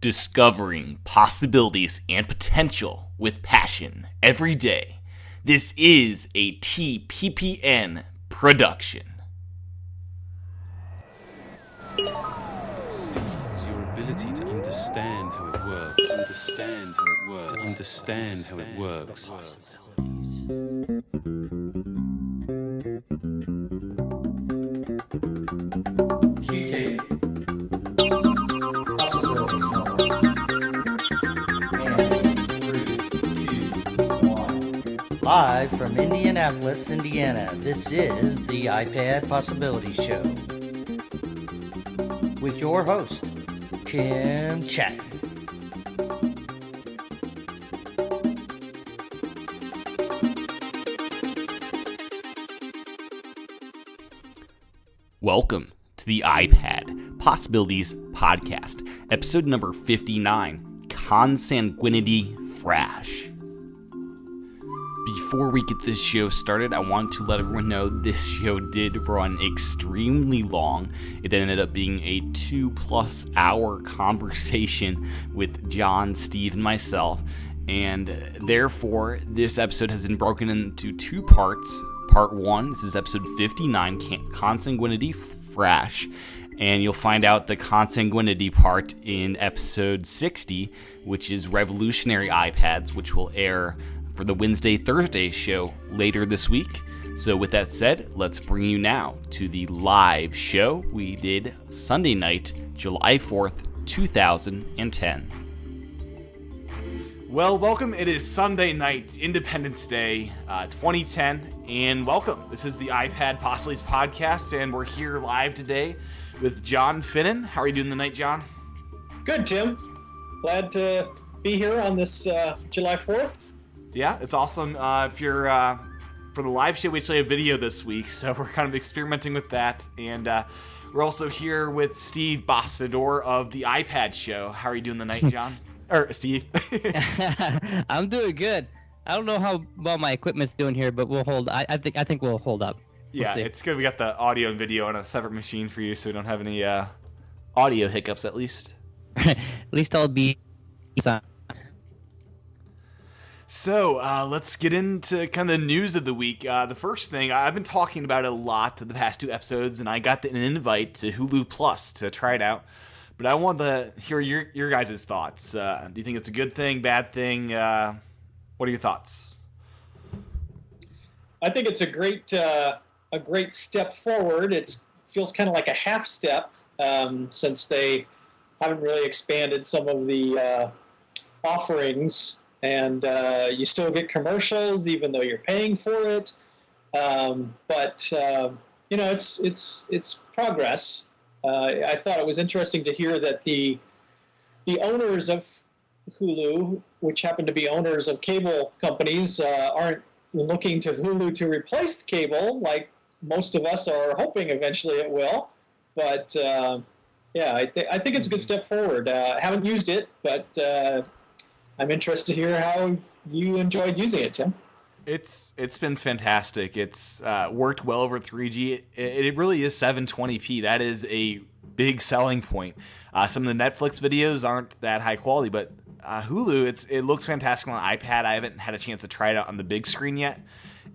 Discovering possibilities and potential with passion every day. This is a TPPN production. It's your ability to understand how it works. To understand how it works. Q-tape. Possibilities network. And 3, 2, 1. Live from Indianapolis, Indiana, this is the iPad Possibilities Show. With your host, Tim Chapman. Welcome to the iPad Possibilities Podcast, episode number 59, Consanguinity Frash. Before we get this show started, I want to let everyone know this show did run extremely long. It ended up being a 2+ hour conversation with John, Steve, and myself, and therefore this episode has been broken into two parts. Part 1, this is episode 59, Consanguinity Frash, and you'll find out the consanguinity part in episode 60, which is Revolutionary iPads, which will air for the Wednesday-Thursday show later this week. So with that said, let's bring you now to the live show we did Sunday night, July 4th, 2010. Well, welcome. It is Sunday night, Independence Day, 2010, and welcome. This is the iPad Possibilities Podcast, and we're here live today with John Finnan. How are you doing tonight, John? Good, Tim. Glad to be here on this July 4th. Yeah, it's awesome. If you're for the live show, we actually have video this week, so we're kind of experimenting with that, and we're also here with Steve Bastador of the iPad Show. How are you doing tonight, John? Or Steve. I'm doing good. I don't know how well my equipment's doing here, but we'll hold. I think we'll hold up. Yeah, it's good. We got the audio and video on a separate machine for you, so we don't have any audio hiccups, at least. At least I'll be. So let's get into kind of the news of the week. The first thing, I've been talking about it a lot the past two episodes, and I got an invite to Hulu Plus to try it out. But I want to hear your guys' thoughts. Do you think it's a good thing, bad thing? What are your thoughts? I think it's a great step forward. It feels kind of like a half step since they haven't really expanded some of the offerings, and you still get commercials even though you're paying for it. But it's progress. I thought it was interesting to hear that the owners of Hulu, which happen to be owners of cable companies, aren't looking to Hulu to replace cable like most of us are hoping eventually it will. But I think it's a good step forward. I haven't used it, but I'm interested to hear how you enjoyed using it, Tim. It's been fantastic. It's worked well over 3G. It really is 720p. That is a big selling point. Some of the Netflix videos aren't that high quality, but Hulu, it looks fantastic on the iPad. I haven't had a chance to try it out on the big screen yet.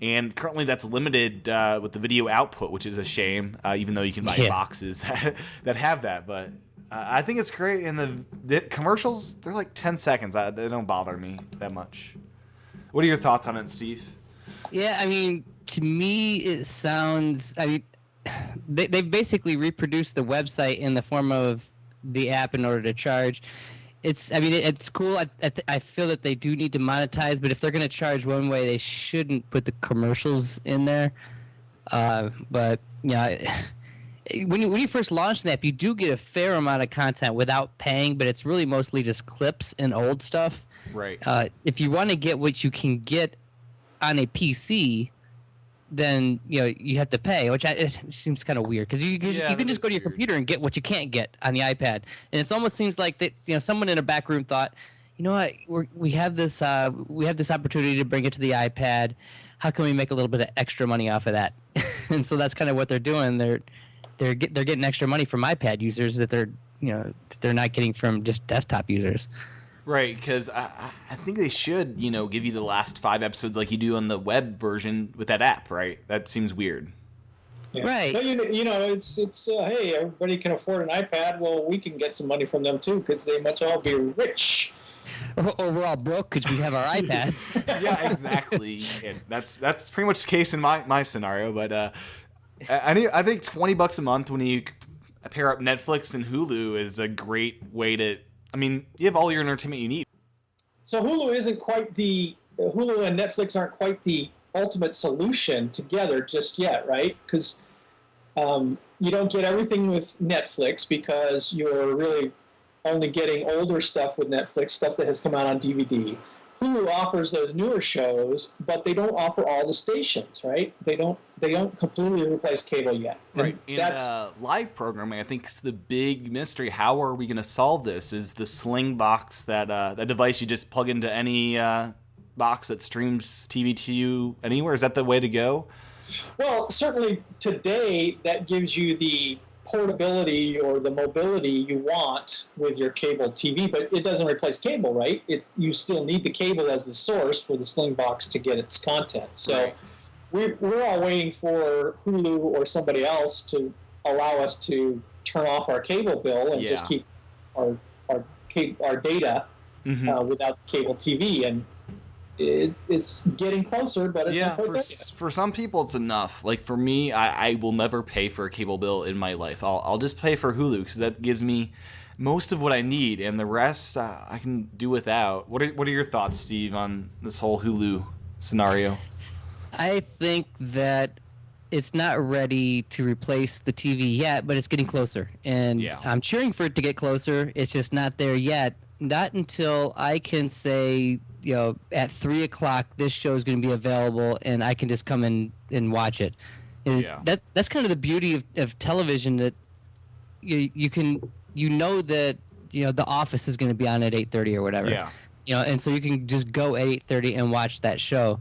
And currently that's limited with the video output, which is a shame, even though you can buy boxes that have that. But I think it's great. And the commercials, they're like 10 seconds. They don't bother me that much. What are your thoughts on it, Steve? Yeah, I mean, to me, it sounds. I mean, they've basically reproduced the website in the form of the app in order to charge. It's cool. I feel that they do need to monetize, but if they're going to charge one way, they shouldn't put the commercials in there. But yeah, when you first launch the app, you do get a fair amount of content without paying, but it's really mostly just clips and old stuff. Right. If you want to get what you can get on a PC, then you have to pay, which it seems kind of weird because you can just go to your computer and get what you can't get on the iPad, and it almost seems like that someone in a back room thought, we have this opportunity to bring it to the iPad. How can we make a little bit of extra money off of that? And so that's kind of what they're doing. They're getting extra money from iPad users that they're they're not getting from just desktop users. Right, because I think they should, give you the last 5 episodes like you do on the web version with that app, right? That seems weird. Yeah. Right. But it's hey, everybody can afford an iPad. Well, we can get some money from them too because they must all be rich. Or we're all broke because we have our iPads. Yeah, exactly. And that's pretty much the case in my scenario. But I think $20 a month when you pair up Netflix and Hulu is a great way to. I mean, you have all your entertainment you need. So Hulu and Netflix aren't quite the ultimate solution together just yet, right? Because you don't get everything with Netflix because you're really only getting older stuff with Netflix, stuff that has come out on DVD. Hulu offers those newer shows, but they don't offer all the stations, right? They don't completely replace cable yet. Right. And live programming, I think, is the big mystery. How are we going to solve this? Is the Sling box that device you just plug into any box that streams TV to you anywhere? Is that the way to go? Well, certainly today that gives you the portability or the mobility you want with your cable TV, but it doesn't replace cable, right? You still need the cable as the source for the Sling box to get its content. So we're all waiting for Hulu or somebody else to allow us to turn off our cable bill and just keep our data without cable TV. And it's getting closer, but it's not quite there yet. For some people it's enough. Like for me, I will never pay for a cable bill in my life. I'll just pay for Hulu because that gives me most of what I need, and the rest I can do without. What are your thoughts, Steve, on this whole Hulu scenario? I think that it's not ready to replace the TV yet, but it's getting closer, and I'm cheering for it to get closer. It's just not there yet. Not until I can say, at 3:00 this show is going to be available, and I can just come in and watch it. That's kind of the beauty of television, that you can that The Office is going to be on at 8:30 or whatever. Yeah. And so you can just go at 8:30 and watch that show.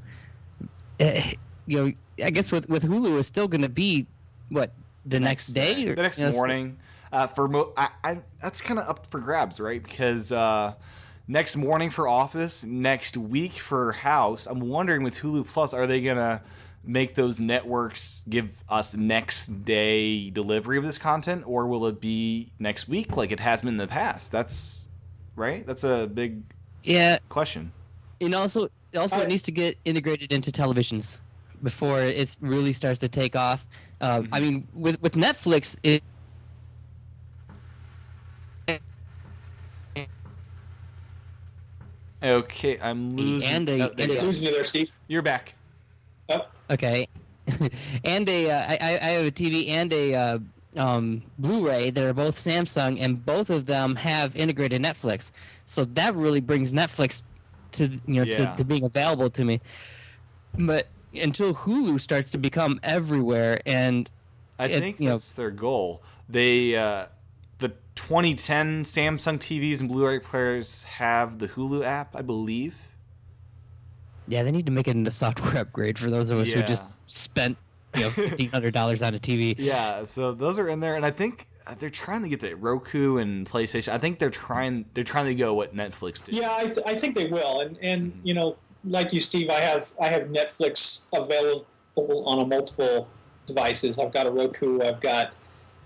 I guess with Hulu it's still going to be the next day or the next morning. That's kind of up for grabs, right? Because next morning for Office, next week for House. I'm wondering with Hulu Plus, are they gonna make those networks give us next day delivery of this content, or will it be next week like it has been in the past? That's right. That's a big question. And also it needs to get integrated into televisions before it really starts to take off. I mean, with Netflix, Okay, I'm losing. Losing you there, Steve. You're back. Oh. Okay. And I have a TV and a Blu-ray that are both Samsung, and both of them have integrated Netflix. So that really brings Netflix to to being available to me. But until Hulu starts to become everywhere, and I think that's their goal. They the 2010 Samsung TVs and Blu-ray players have the Hulu app, I believe. Yeah, they need to make it into software upgrade for those of us who just spent $1,500 on a TV. Yeah, so those are in there, and I think they're trying to get the Roku and PlayStation. I think they're trying to go what Netflix did. Yeah, I think they will, and like you, Steve, I have Netflix available on multiple devices. I've got a Roku, I've got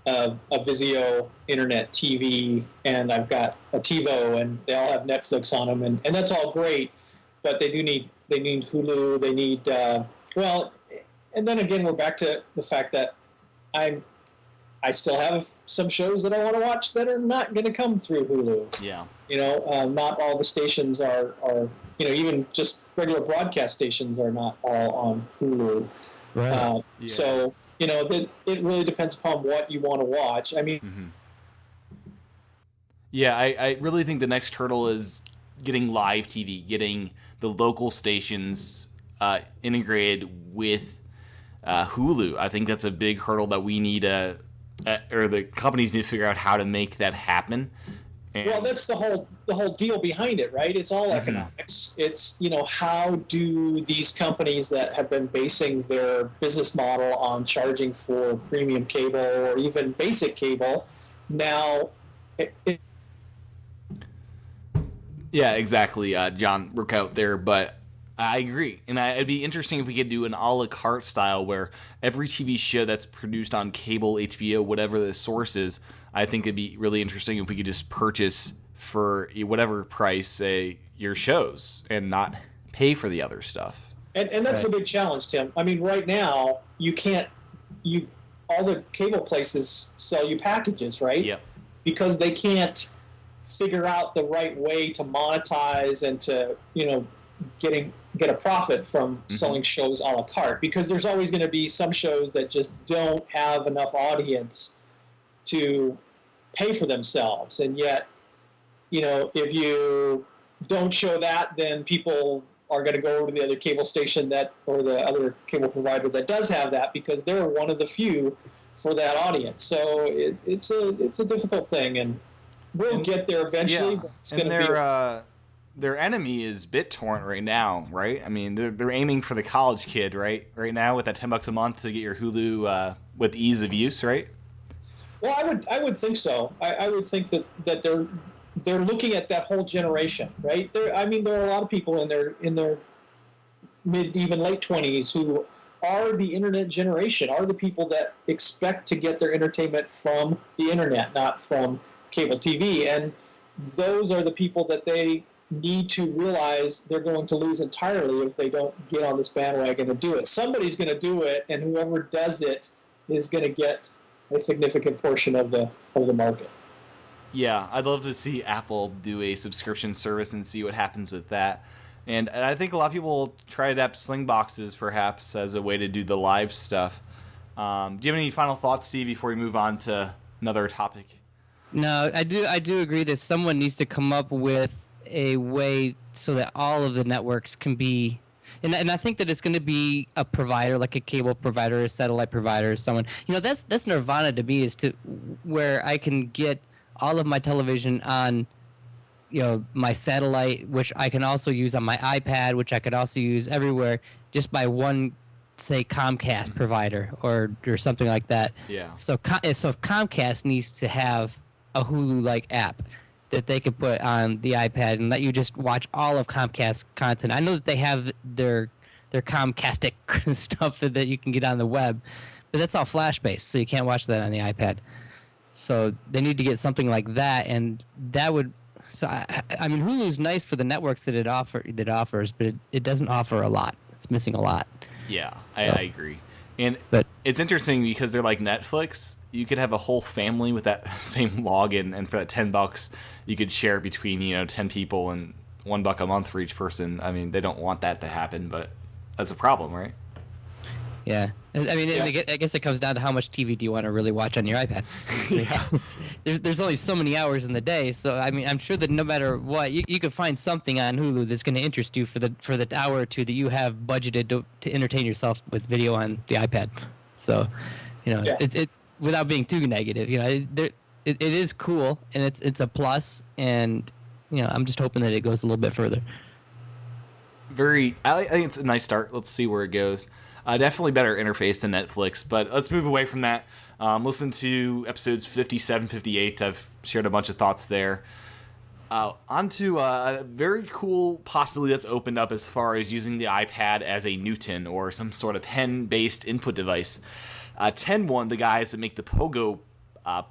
a Vizio Internet TV, and I've got a TiVo, and they all have Netflix on them, and that's all great. But they need Hulu. They need and then again we're back to the fact that I still have some shows that I want to watch that are not going to come through Hulu. Yeah. Not all the stations are even just regular broadcast stations are not all on Hulu. Right. So that it really depends upon what you want to watch. I mean. Yeah, I really think the next hurdle is getting live TV, getting the local stations integrated with Hulu. I think that's a big hurdle that we need or the companies need to figure out how to make that happen. Well, that's the whole deal behind it, right? It's all economics. It's how do these companies that have been basing their business model on charging for premium cable or even basic cable now Yeah, exactly, John Rook out there, but I agree. And it'd be interesting if we could do an a la carte style where every TV show that's produced on cable, HBO, whatever the source is, I think it'd be really interesting if we could just purchase for whatever price your shows and not pay for the other stuff. And that's the big challenge, Tim. I mean, right now, all the cable places sell you packages, right? Yep. Because they can't figure out the right way to monetize and to, get a profit from selling shows a la carte. Because there's always going to be some shows that just don't have enough audience to pay for themselves. And yet, if you don't show that, then people are going to go over to the other cable station or the other cable provider that does have that, because they're one of the few for that audience. So it's a difficult thing, and we'll get there eventually. Yeah. But it's And going to be their enemy is BitTorrent right now, right? I mean, they're aiming for the college kid, right? Right now with that $10 a month to get your Hulu with ease of use, right? Well, I would think so. I would think that they're looking at that whole generation, right? There are a lot of people in their mid, even late 20s who are the internet generation, are the people that expect to get their entertainment from the internet, not from cable TV. And those are the people that they need to realize they're going to lose entirely if they don't get on this bandwagon and do it. Somebody's going to do it, and whoever does it is going to get a significant portion of the market. Yeah, I'd love to see Apple do a subscription service and see what happens with that. And I think a lot of people will try to adapt Slingboxes perhaps as a way to do the live stuff. Do you have any final thoughts, Steve, before we move on to another topic? No, I do agree that someone needs to come up with a way so that all of the networks can be, and I think that it's going to be a provider, like a cable provider, a satellite provider, someone. That's nirvana to me, is to where I can get all of my television on, my satellite, which I can also use on my iPad, which I could also use everywhere, just by one, say, Comcast provider or something like that. Yeah. So Comcast needs to have a Hulu-like app that they could put on the iPad and let you just watch all of Comcast content. I know that they have their Comcastic stuff that you can get on the web, but that's all Flash-based, so you can't watch that on the iPad. So they need to get something like that, and that would. So I mean, Hulu's nice for the networks that it offers, but it doesn't offer a lot. It's missing a lot. Yeah, So, I agree. And it's interesting because they're like Netflix. You could have a whole family with that same login, and for that $10, you could share between 10 people and $1 a month for each person. I mean, they don't want that to happen, but that's a problem, right? Yeah. I mean, I guess it comes down to how much TV do you want to really watch on your iPad. Yeah. There's only so many hours in the day, so I mean, I'm sure that no matter what, you could find something on Hulu that's going to interest you for the hour or two that you have budgeted to entertain yourself with video on the iPad. So, it without being too negative, it is cool, and it's a plus, and I'm just hoping that it goes a little bit further. I think it's a nice start. Let's see where it goes. Definitely better interface than Netflix, but let's move away from that. Listen to episodes 57, 58. I've shared a bunch of thoughts there. Onto a very cool possibility that's opened up as far as using the iPad as a Newton or some sort of pen-based input device. 10-1, the guys that make the Pogo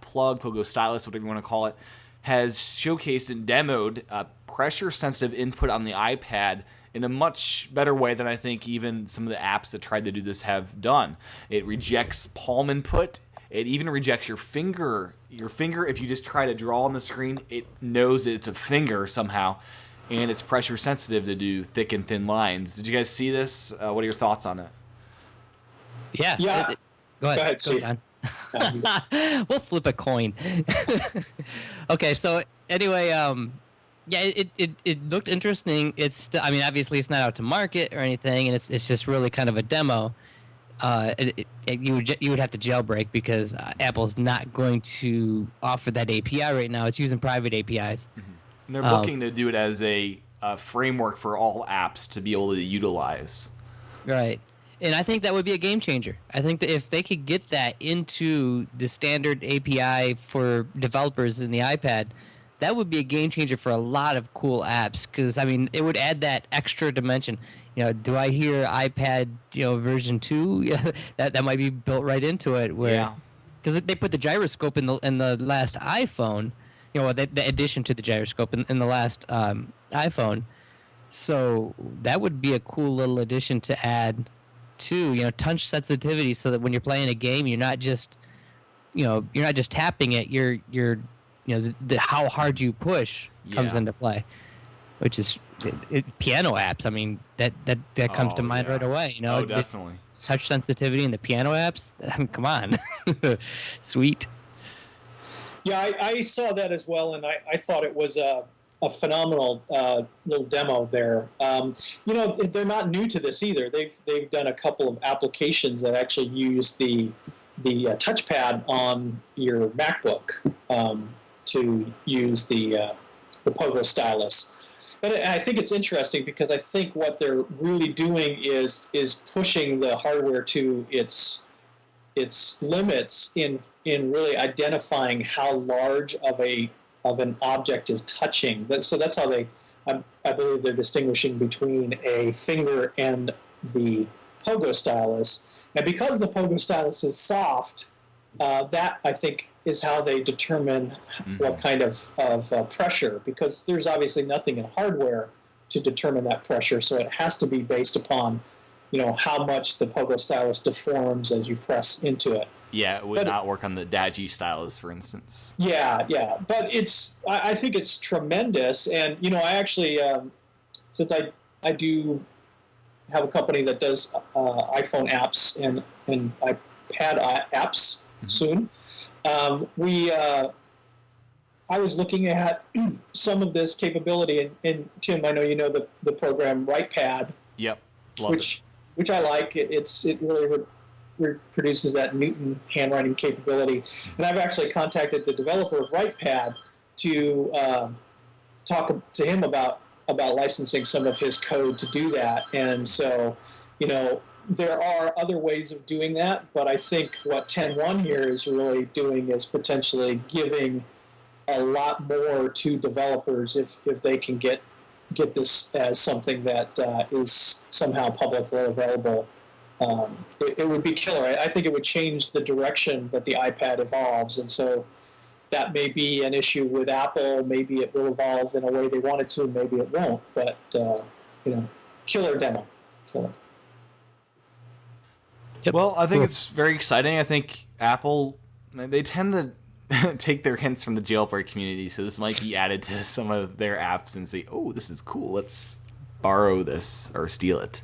plug, Pogo stylus, whatever you want to call it, has showcased and demoed pressure-sensitive input on the iPad in a much better way than I think even some of the apps that tried to do this have done. It rejects palm input. It even rejects your finger. Your finger, if you just try to draw on the screen, it knows that it's a finger somehow, and it's pressure sensitive to do thick and thin lines. Did you guys see this? What are your thoughts on it? Yeah. Go ahead, John. We'll flip a coin. Okay, so anyway, it looked interesting. I mean, obviously it's not out to market or anything, and it's just really kind of a demo. You would have to jailbreak because Apple's not going to offer that API right now. It's using private APIs. Mm-hmm. And they're looking to do it as a framework for all apps to be able to utilize. Right. And I think that would be a game changer. I think that if they could get that into the standard API for developers in the iPad, that would be a game changer for a lot of cool apps. Because I mean, it would add that extra dimension. Do I hear iPad, version 2? Yeah, that might be built right into it. Where, because they put the gyroscope in the last iPhone, the addition to the gyroscope in the last iPhone. So that would be a cool little addition to add to, touch sensitivity, so that when you're playing a game, you're not just tapping it. You're how hard you push comes into play, which is piano apps. I mean, that comes to mind right away. Oh, definitely. Touch sensitivity in the piano apps. I mean, come on, sweet. Yeah, I saw that as well, and I thought it was a phenomenal little demo there. They're not new to this either. They've done a couple of applications that actually use the touchpad on your MacBook to use the Pogo stylus. And I think it's interesting because I think what they're really doing is pushing the hardware to its limits in really identifying how large of an object is touching. So that's how I believe they're distinguishing between a finger and the Pogo stylus. And because the Pogo stylus is soft, that I think is how they determine what kind of pressure, because there's obviously nothing in hardware to determine that pressure, so it has to be based upon how much the Pogo stylus deforms as you press into it. Yeah, it would not work on the Dagi stylus, for instance. Yeah, but I think it's tremendous, and I actually, since I do have a company that does iPhone apps and iPad apps soon, I was looking at some of this capability, and Tim, I know you know the program WritePad. Yep, which I like. It really reproduces that Newton handwriting capability, and I've actually contacted the developer of WritePad to talk to him about licensing some of his code to do that. And so, there are other ways of doing that, but I think what 10.1 here is really doing is potentially giving a lot more to developers if they can get this as something that is somehow publicly available. It would be killer. I think it would change the direction that the iPad evolves, and so that may be an issue with Apple. Maybe it will evolve in a way they want it to, maybe it won't. But killer demo, killer. Yep. Well, I think it's very exciting. I think Apple, they tend to take their hints from the jailbreak community, so this might be added to some of their apps and say, oh, this is cool, let's borrow this or steal it.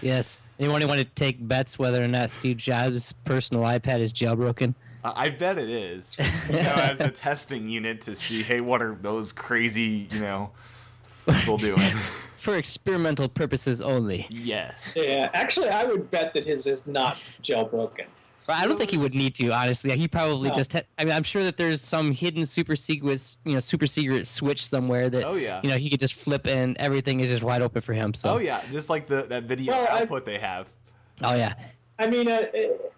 Yes. Anyone want to take bets whether or not Steve Jobs' personal iPad is jailbroken? I bet it is. As a testing unit to see, hey, what are those crazy, people doing? For experimental purposes only. Yes. Yeah, actually, I would bet that his is not jailbroken. I don't think he would need to, honestly. He probably just I'm sure that there's some hidden super secret switch somewhere that he could just flip and everything is just wide open for him. So. Oh yeah, just like that video output they have. Oh yeah. I mean,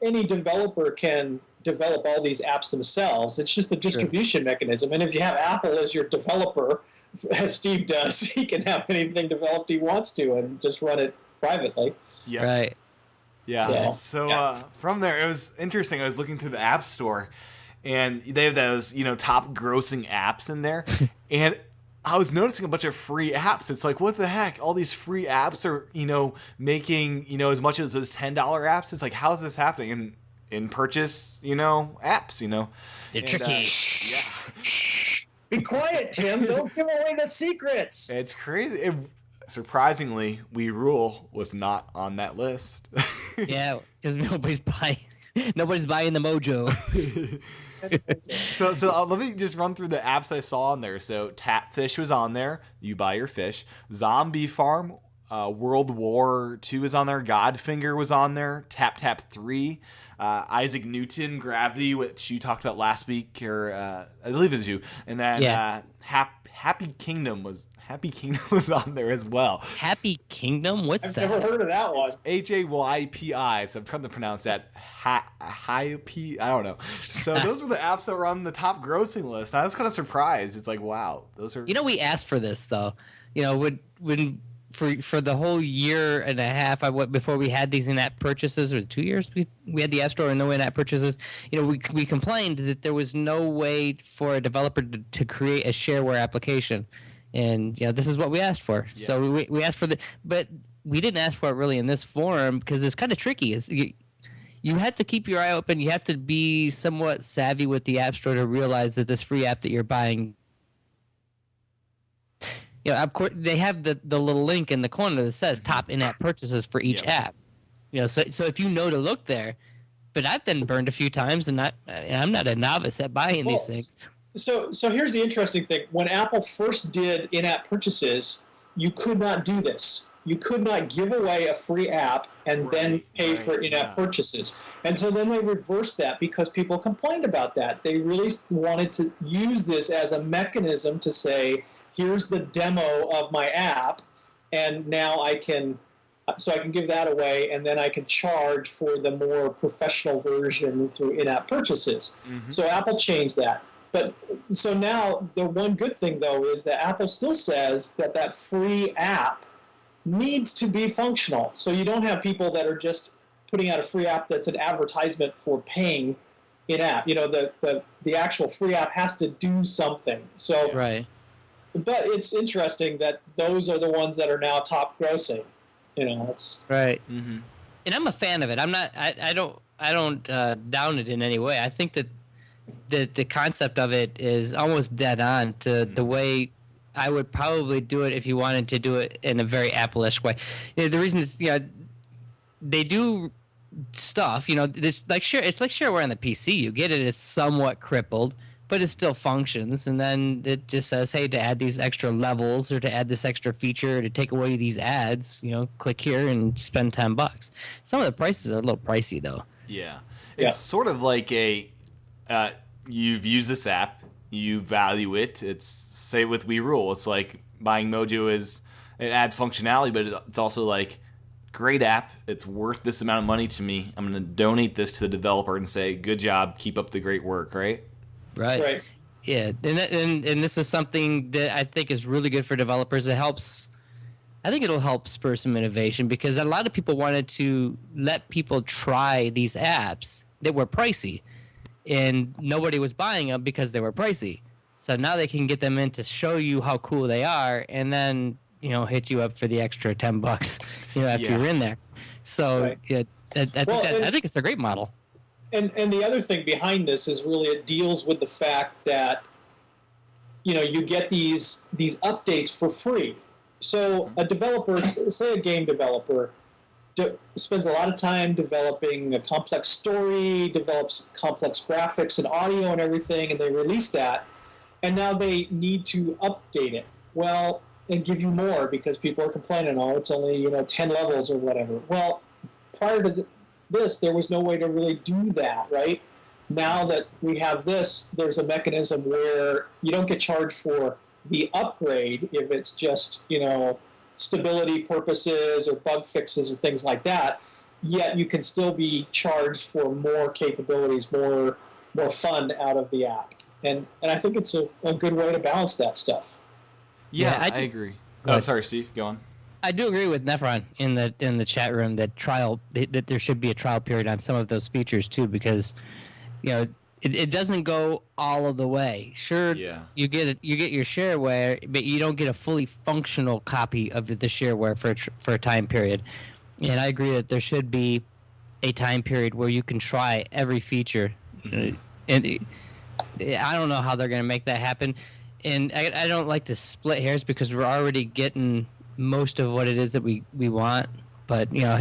any developer can develop all these apps themselves. It's just the distribution mechanism. And if you have Apple as your developer, as Steve does, he can have anything developed he wants to and just run it privately. Yeah. Right. Yeah. So from there, it was interesting. I was looking through the App Store, and they have those, top grossing apps in there. And I was noticing a bunch of free apps. It's like, what the heck? All these free apps are, making, as much as those $10 apps. It's like, how is this happening? And in purchase, apps, They're tricky. Be quiet, Tim. Don't give away the secrets. It's crazy. Surprisingly, We Rule was not on that list. Yeah, because nobody's buying the mojo. So let me just run through the apps I saw on there. So Tap Fish was on there. You buy your fish. Zombie Farm, World War II is on there. Godfinger was on there. Tap Tap 3. Isaac Newton, Gravity, which you talked about last week, or I believe it was you. And then Happy Kingdom was Happy Kingdom was on there as well. Happy Kingdom? What's I've that? never heard of that one. HAYPI, so I'm trying to pronounce that. Hypi, I don't know. So those were the apps that were on the top grossing list. I was kind of surprised. It's like, wow, those are. You know, we asked for this though. You know, when for the whole year and a half, before we had these in-app purchases, or 2 years we had the App Store and no in-app purchases. You know, we complained that there was no way for a developer to create a shareware application, and you know, this is what we asked for. Yeah. So we asked for but we didn't ask for it really in this form because it's kind of tricky. You have to keep your eye open. You have to be somewhat savvy with the App Store to realize that this free app that you're buying. You know, of course, they have the little link in the corner that says top in-app purchases for each app. You know, so if you know to look there, but I've been burned a few times, and I'm not a novice at buying these things. So here's the interesting thing: when Apple first did in-app purchases, you could not do this. You could not give away a free app and then pay for in-app purchases. And so then they reversed that because people complained about that. They really wanted to use this as a mechanism to say, here's the demo of my app, and now I can give that away, and then I can charge for the more professional version through in-app purchases. Mm-hmm. So Apple changed that. But so now the one good thing, though, is that Apple still says that free app needs to be functional. So you don't have people that are just putting out a free app that's an advertisement for paying in-app. You know, the actual free app has to do something. So right. But it's interesting that those are the ones that are now top grossing. You know, that's right. Mm-hmm. And I'm a fan of it. I'm not. I don't down it in any way. I think that the concept of it is almost dead on to the way I would probably do it if you wanted to do it in a very Apple-ish way. You know, the reason is, you know, they do stuff. You know, it's like shareware on the PC. You get it; it's somewhat crippled, but it still functions. And then it just says, hey, to add these extra levels or to add this extra feature or to take away these ads, you know, click here and spend $10. Some of the prices are a little pricey, though. Yeah. It's sort of like you've used this app, you value it. It's, say with We Rule, it's like buying Mojo it adds functionality, but it's also like, great app, it's worth this amount of money to me. I'm going to donate this to the developer and say, good job, keep up the great work, right? Right. Yeah, and this is something that I think is really good for developers. I think it'll help spur some innovation because a lot of people wanted to let people try these apps that were pricey, and nobody was buying them because they were pricey. So now they can get them in to show you how cool they are, and then, you know, hit you up for the extra $10, you know, after you're in there. So I think it's a great model. And the other thing behind this is really it deals with the fact that, you know, you get these updates for free. So a developer, say a game developer, spends a lot of time developing a complex story, develops complex graphics and audio and everything, and they release that, and now they need to update it. Well, and give you more because people are complaining, oh, it's only, you know, 10 levels or whatever. Well, prior to this, there was no way to really do that, right? Now that we have this, there's a mechanism where you don't get charged for the upgrade if it's just, you know, stability purposes or bug fixes or things like that, yet you can still be charged for more capabilities, more fun out of the app. And I think it's a good way to balance that stuff. Yeah, I agree. Oh, sorry, Steve, go on. I do agree with Nephron in the chat room that that there should be a trial period on some of those features too, because, you know, it doesn't go all of the way. Sure, you get your shareware, but you don't get a fully functional copy of the shareware for a time period. And I agree that there should be a time period where you can try every feature. Mm-hmm. And I don't know how they're going to make that happen. And I don't like to split hairs because we're already getting most of what it is that we want. But, you know,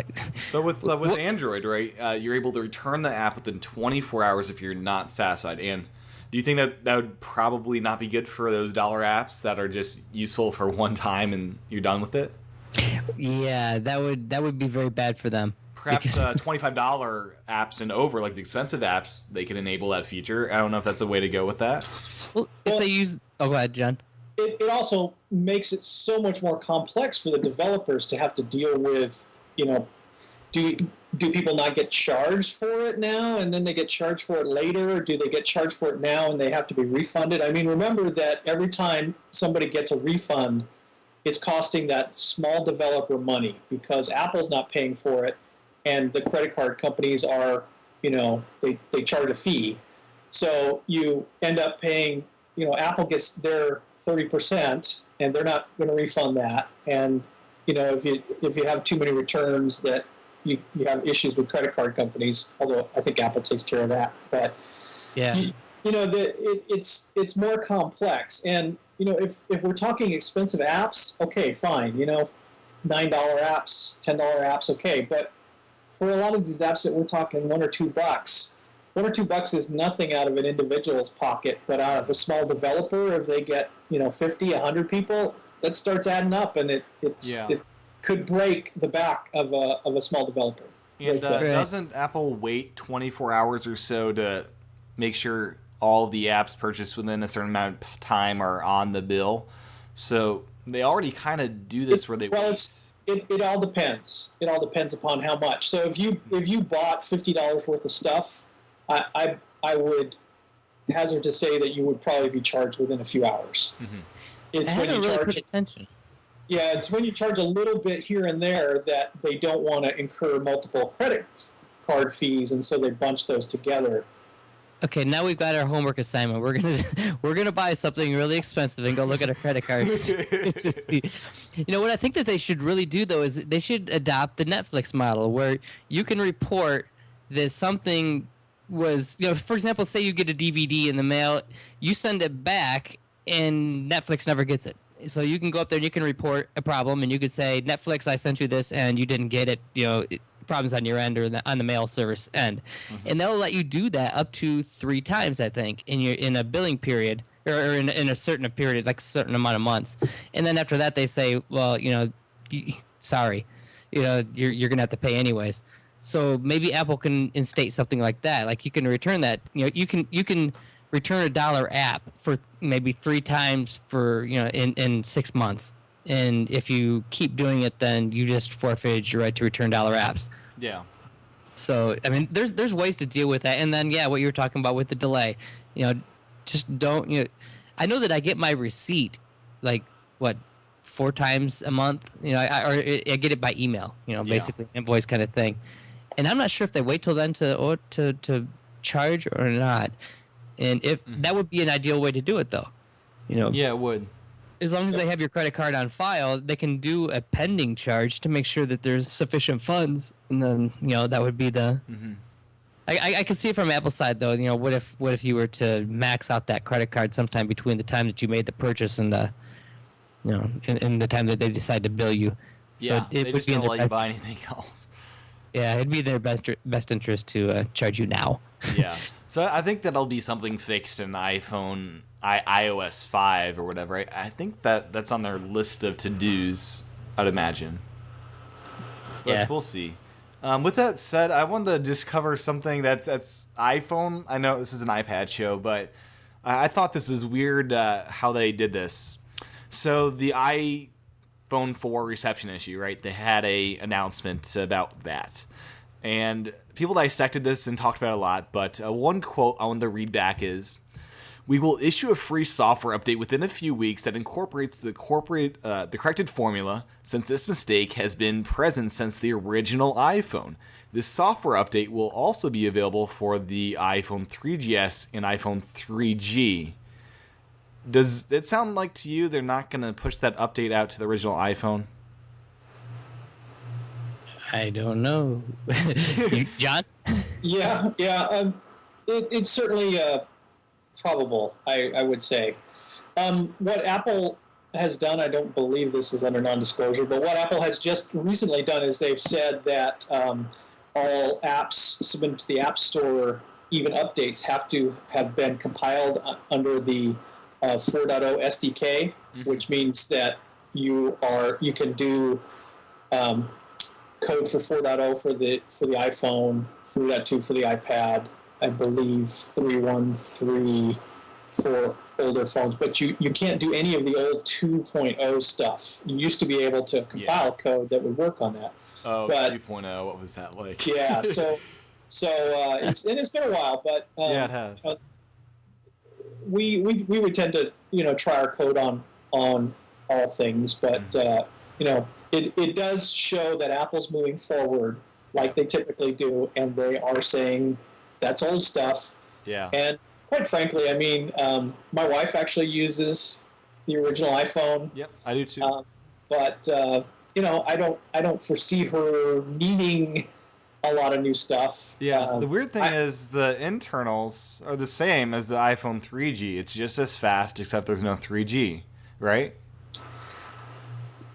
but with Android, right, you're able to return the app within 24 hours if you're not satisfied. And do you think that would probably not be good for those dollar apps that are just useful for one time and you're done with it? Yeah, that would be very bad for them. Perhaps $25 apps and over, like the expensive apps, they can enable that feature. I don't know if that's a way to go with that. Well, if they use... Oh, go ahead, John. it also makes it so much more complex for the developers to have to deal with, do people not get charged for it now and then they get charged for it later, or do they get charged for it now and they have to be refunded? I mean, remember that every time somebody gets a refund, it's costing that small developer money because Apple's not paying for it and the credit card companies are, they charge a fee. So you end up paying, Apple gets their 30% and they're not going to refund that. And, if you have too many returns that you have issues with credit card companies, although I think Apple takes care of that. But, Yeah. it's more complex. And, if we're talking expensive apps, okay, fine. $9 apps, $10 apps, okay. But for a lot of these apps that we're talking $1 or $2, $1 or $2 is nothing out of an individual's pocket, but out of a small developer, if they get 50, 100 people, that starts adding up, and it could break the back of a small developer. And doesn't Apple wait 24 hours or so to make sure all of the apps purchased within a certain amount of time are on the bill? So they already kind of do this where they wait. It all depends. It all depends upon how much. So if you bought $50 worth of stuff, I would hazard to say that you would probably be charged within a few hours. Mm-hmm. It's I when you haven't really charge paid attention. Yeah, it's when you charge a little bit here and there that they don't want to incur multiple credit card fees, and so they bunch those together. Okay, now we've got our homework assignment. We're gonna buy something really expensive and go look at our credit cards to see. What I think that they should really do though is they should adopt the Netflix model where you can report that something was, for example, say you get a DVD in the mail, you send it back, and Netflix never gets it. So you can go up there and you can report a problem, and you could say, Netflix, I sent you this, and you didn't get it. Problems on your end or on the mail service end, and they'll let you do that up to 3 times, I think, in a billing period or in a certain period, like a certain amount of months. And then after that, they say, well, sorry, you're gonna have to pay anyways. So maybe Apple can instate something like that. Like you can return that. You can return a $1 app for maybe 3 times for in 6 months. And if you keep doing it, then you just forfeited your right to return $1 apps. Yeah. So I mean, there's ways to deal with that. And then what you were talking about with the delay, just don't. I know that I get my receipt, like 4 times a month. I get it by email. Basically invoice kind of thing. And I'm not sure if they wait till then to charge or not. And if that would be an ideal way to do it, though. Yeah, it would. As long as they have your credit card on file, they can do a pending charge to make sure that there's sufficient funds, and then that would be the. Mm-hmm. I can see it from Apple's side though. What if you were to max out that credit card sometime between the time that you made the purchase and and the time that they decide to bill you. Yeah, so they just don't let you buy anything else. Yeah, it'd be their best interest to charge you now. Yeah, so I think that'll be something fixed in iOS 5 or whatever. I think that's on their list of to-dos, I'd imagine. But we'll see. With that said, I wanted to just cover something that's iPhone. I know this is an iPad show, but I thought this was weird how they did this. So the iPhone 4 reception issue, right? They had a announcement about that. And people dissected this and talked about it a lot, but one quote I wanted to read back is, "We will issue a free software update within a few weeks that incorporates the corrected formula, since this mistake has been present since the original iPhone. This software update will also be available for the iPhone 3GS and iPhone 3G." Does it sound like to you they're not going to push that update out to the original iPhone? I don't know. John? Yeah. It's certainly probable, I would say. What Apple has done, I don't believe this is under non-disclosure, but what Apple has just recently done is they've said that all apps submitted to the App Store, even updates, have to have been compiled under the 4.0 SDK, which means that you can do code for 4.0 for the iPhone, 3.2 for the iPad, I believe 3.1.3 for older phones, but you can't do any of the old 2.0 stuff. You used to be able to compile code that would work on that. Oh, but, 3.0, what was that like? Yeah, so it's been a while, but yeah, it has. We would tend to try our code on all things, but it does show that Apple's moving forward like they typically do, and they are saying that's old stuff. Yeah. And quite frankly, I mean, my wife actually uses the original iPhone. Yep, I do too. But I don't foresee her needing a lot of new stuff. Yeah, the weird thing is the internals are the same as the iPhone 3G. It's just as fast, except there's no 3G, right?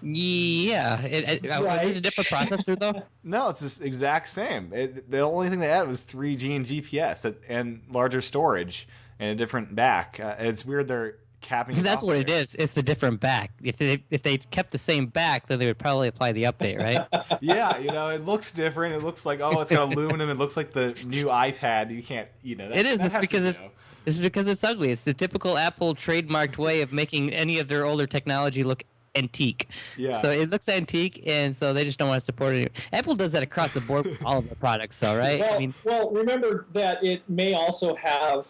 Yeah. Was it a different processor, though? No, it's the exact same. The only thing they added was 3G and GPS and larger storage and a different back. It's weird they're capping. That's what it is. It's the different back. If they kept the same back, then they would probably apply the update, right? Yeah, it looks different. It looks like it's got aluminum. It looks like the new iPad. You can't, It is. It's because it's ugly. It's the typical Apple trademarked way of making any of their older technology look antique. Yeah. So it looks antique, and so they just don't want to support it. Apple does that across the board with all of their products, though, right? Well, remember that it may also have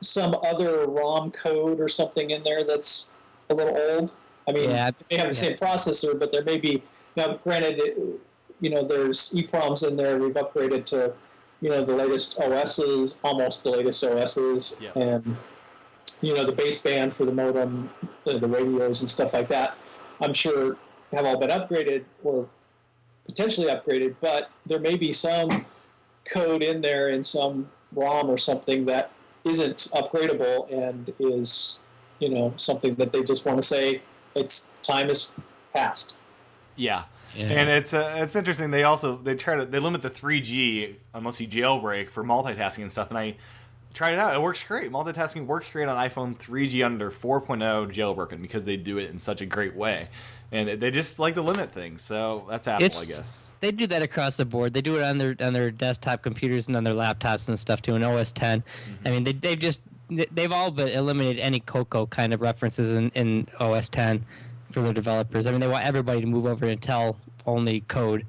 some other ROM code or something in there that's a little old. I mean, it may have the same processor, but there may be now. Granted, there's EPROMs in there. We've upgraded to the latest OSs, almost the latest OSs, and the baseband for the modem, the radios and stuff like that, I'm sure have all been upgraded or potentially upgraded, but there may be some code in there in some ROM or something that isn't upgradable and is, something that they just want to say its time is past. Yeah. And it's interesting. They limit the 3G unless you jailbreak for multitasking and stuff. And I tried it out. It works great. Multitasking works great on iPhone 3G under 4.0 jailbroken because they do it in such a great way. And they just like to limit things. So that's Apple, I guess. They do that across the board. They do it on their desktop computers and on their laptops and stuff too. In OS 10, I mean, they've all but eliminated any Cocoa kind of references in OS 10 for their developers. I mean, they want everybody to move over to Intel only code.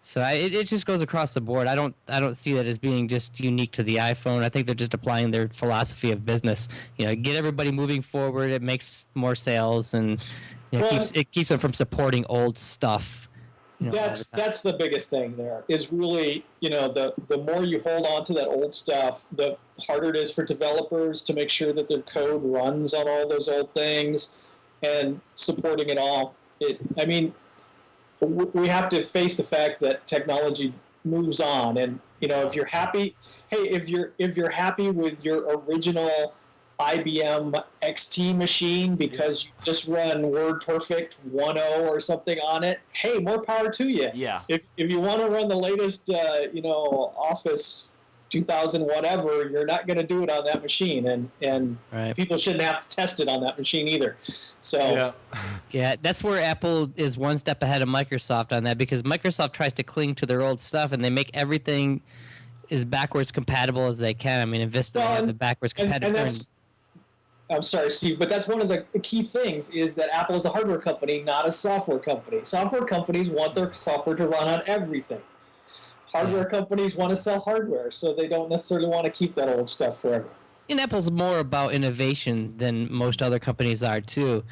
So it just goes across the board. I don't see that as being just unique to the iPhone. I think they're just applying their philosophy of business. Get everybody moving forward. It makes more sales and it keeps them from supporting old stuff. That's the biggest thing there is really, the more you hold on to that old stuff, the harder it is for developers to make sure that their code runs on all those old things and supporting it all. We have to face the fact that technology moves on, and if you're happy, if you're happy with your original IBM XT machine because you just run WordPerfect 1.0 or something on it, hey, more power to you. Yeah. If you want to run the latest Office 2000 whatever, you're not going to do it on that machine, and people shouldn't have to test it on that machine either. So yeah, that's where Apple is one step ahead of Microsoft on that, because Microsoft tries to cling to their old stuff and they make everything as backwards compatible as they can. I mean, in Vista they have the backwards compatible. I'm sorry, Steve, but that's one of the key things is that Apple is a hardware company, not a software company. Software companies want their software to run on everything. Hardware companies want to sell hardware, so they don't necessarily want to keep that old stuff forever. And Apple's more about innovation than most other companies are too.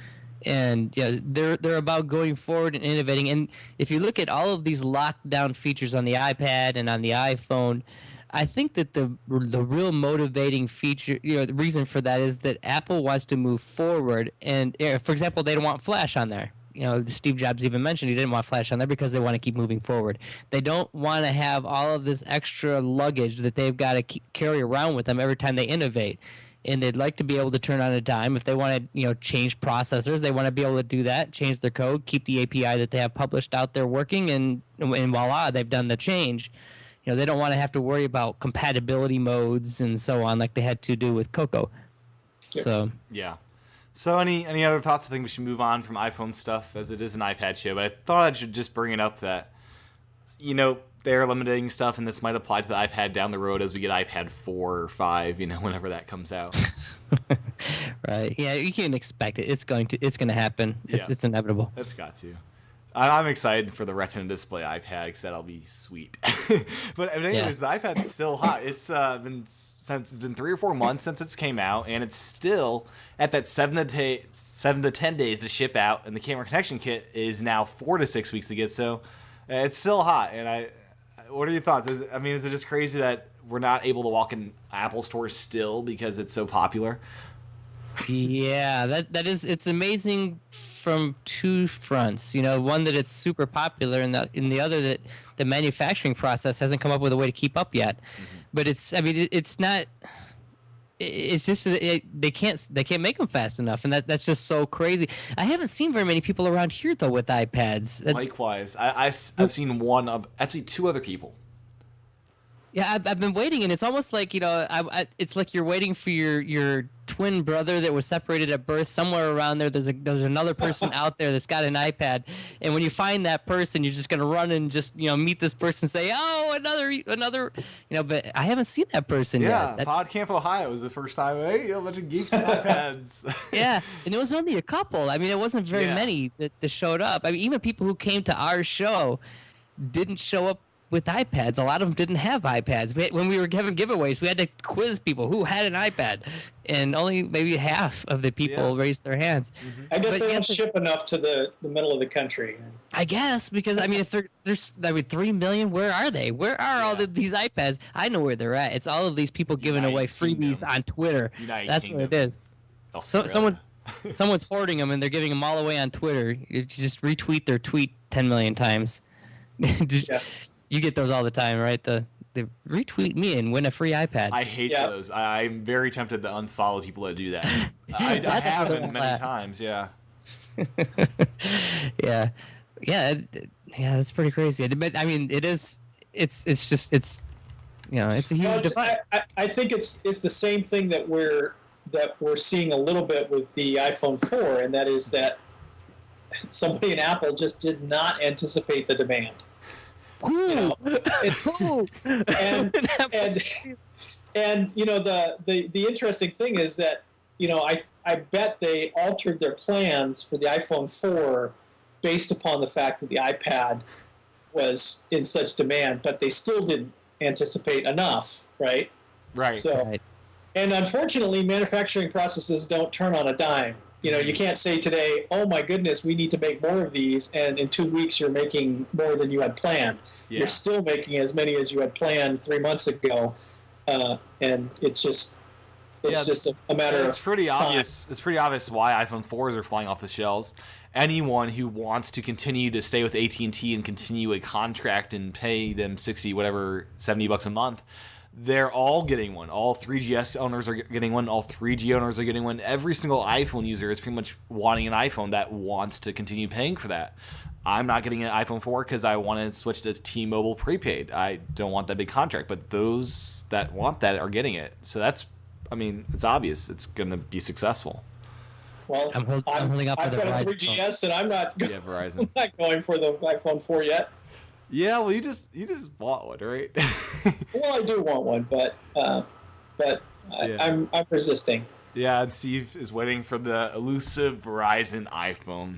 And they're about going forward and innovating. And if you look at all of these lockdown features on the iPad and on the iPhone, I think that the real motivating feature, the reason for that is that Apple wants to move forward. And for example, they don't want Flash on there. Steve Jobs even mentioned he didn't want Flash on there because they want to keep moving forward. They don't want to have all of this extra luggage that they've got to carry around with them every time they innovate. And they'd like to be able to turn on a dime. If they want to, change processors, they want to be able to do that, change their code, keep the API that they have published out there working, and voila, they've done the change. They don't want to have to worry about compatibility modes and so on like they had to do with Cocoa. So So any other thoughts? I think we should move on from iPhone stuff as it is an iPad show. But I thought I should just bring it up that, they're limiting stuff, and this might apply to the iPad down the road as we get iPad 4 or 5, whenever that comes out. Right. Yeah, you can expect it. It's going to happen. It's inevitable. That's got to. I'm excited for the Retina display iPad because that'll be sweet. But anyways, the iPad's still hot. It's been 3 or 4 months since it's came out, and it's still at that 7 to 10 days to ship out, and the camera connection kit is now 4 to 6 weeks to get. So it's still hot. And what are your thoughts? Is it just crazy that we're not able to walk in Apple stores still because it's so popular? Yeah, it's amazing from two fronts. One that it's super popular, and the other that the manufacturing process hasn't come up with a way to keep up yet. Mm-hmm. But it's not. It's just that they can't make them fast enough, and that's just so crazy. I haven't seen very many people around here though with iPads. Likewise, I've seen actually 2 other people. Yeah, I've been waiting, and it's almost like it's like you're waiting for your twin brother that was separated at birth. Somewhere around there, there's another person out there that's got an iPad, and when you find that person, you're just gonna run and just meet this person and say, oh, another. But I haven't seen that person yet. PodCamp Ohio was the first time. Hey, a bunch of geeks with iPads. Yeah, and it was only a couple. It wasn't very many that showed up. Even people who came to our show didn't show up with iPads. A lot of them didn't have iPads. When we were giving giveaways, we had to quiz people who had an iPad, and only maybe half of the people raised their hands. Mm-hmm. I guess they don't ship enough to the middle of the country. I guess, because if there's 3 million, where are they? Where are all these iPads? I know where they're at. It's all of these people giving away freebies on Twitter. That's what it is. Someone's hoarding them, and they're giving them all away on Twitter. You just retweet their tweet 10 million times. You get those all the time, right? The retweet me and win a free iPad. I hate those. I'm very tempted to unfollow people that do that. I haven't many times. Yeah. Yeah, that's pretty crazy. But it is. It's just it's a huge device. I think it's the same thing that we're seeing a little bit with the iPhone 4, and that is that somebody in Apple just did not anticipate the demand. And the interesting thing is that I bet they altered their plans for the iPhone 4 based upon the fact that the iPad was in such demand, but they still didn't anticipate enough, right? Right. So, and unfortunately, manufacturing processes don't turn on a dime. You can't say today, oh my goodness, we need to make more of these, and in 2 weeks you're making more than you had planned. Yeah. You're still making as many as you had planned 3 months ago, and it's just a matter of pretty obvious. It's pretty obvious why iPhone 4s are flying off the shelves. Anyone who wants to continue to stay with AT&T and continue a contract and pay them $70 a month, they're all getting one. All 3GS owners are getting one. All 3G owners are getting one. Every single iPhone user is pretty much wanting an iPhone that wants to continue paying for that. I'm not getting an iPhone 4 because I want to switch to T-Mobile prepaid. I don't want that big contract, but those that want that are getting it. So it's obvious it's going to be successful. Well, I'm holding up for the Verizon. I've got a 3GS, and I'm not Verizon. I'm not going for the iPhone 4 yet. Yeah, well, you just bought one, right? Well, I do want one, but I'm resisting. Yeah, and Steve is waiting for the elusive Verizon iPhone.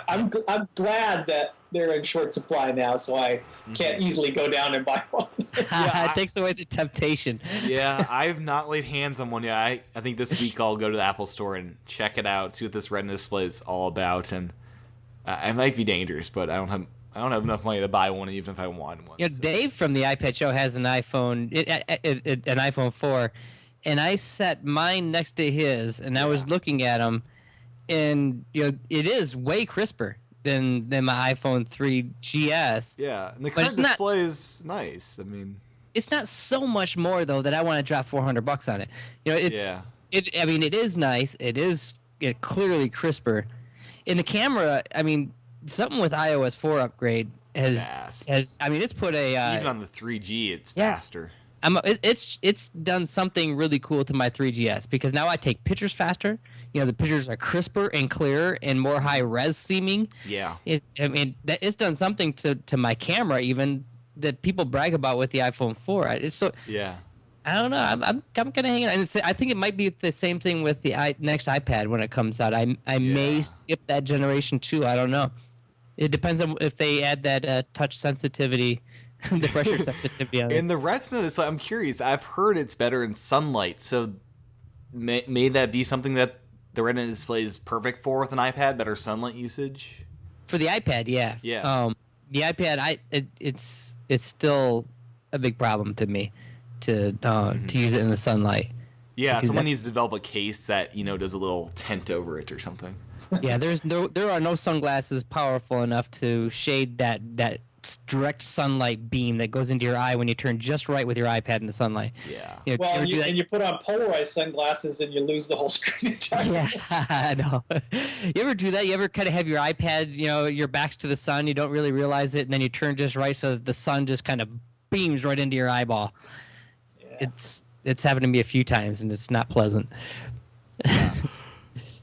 I'm glad that they're in short supply now, so I can't easily go down and buy one. It takes away the temptation. Yeah, I have not laid hands on one yet. I think this week I'll go to the Apple Store and check it out, see what this Retina display is all about, and it might be dangerous, but I don't have enough money to buy one, even if I want one. Dave from the iPad Show has an iPhone, an iPhone 4, and I set mine next to his, and I was looking at him, and it is way crisper than my iPhone 3GS. Yeah, and the current display is nice. It's not so much more though that I want to drop $400 on it. It is nice. It is clearly crisper. In the camera, something with iOS 4 upgrade has it's put a even on the 3G it's faster. It's done something really cool to my 3GS because now I take pictures faster. The pictures are crisper and clearer and more high res seeming. Yeah. It's done something to my camera even that people brag about with the iPhone 4. It's so Yeah. I don't know. I'm kind of hanging on. I think it might be the same thing with the next iPad when it comes out. I may skip that generation too. I don't know. It depends on if they add that touch sensitivity, the pressure sensitivity on it. In the Retina display, I'm curious. I've heard it's better in sunlight, so may that be something that the Retina display is perfect for with an iPad? Better sunlight usage. For the iPad, yeah. Yeah. The iPad, it's still a big problem to me to use it in the sunlight. Yeah, Because someone needs to develop a case that does a little tint over it or something. Yeah, there are no sunglasses powerful enough to shade that direct sunlight beam that goes into your eye when you turn just right with your iPad in the sunlight. Yeah. Well, and you put on polarized sunglasses and you lose the whole screen entirely. Yeah, I know. You ever do that? You ever kind of have your iPad, your back's to the sun, you don't really realize it, and then you turn just right so the sun just kind of beams right into your eyeball. Yeah. It's happened to me a few times, and it's not pleasant.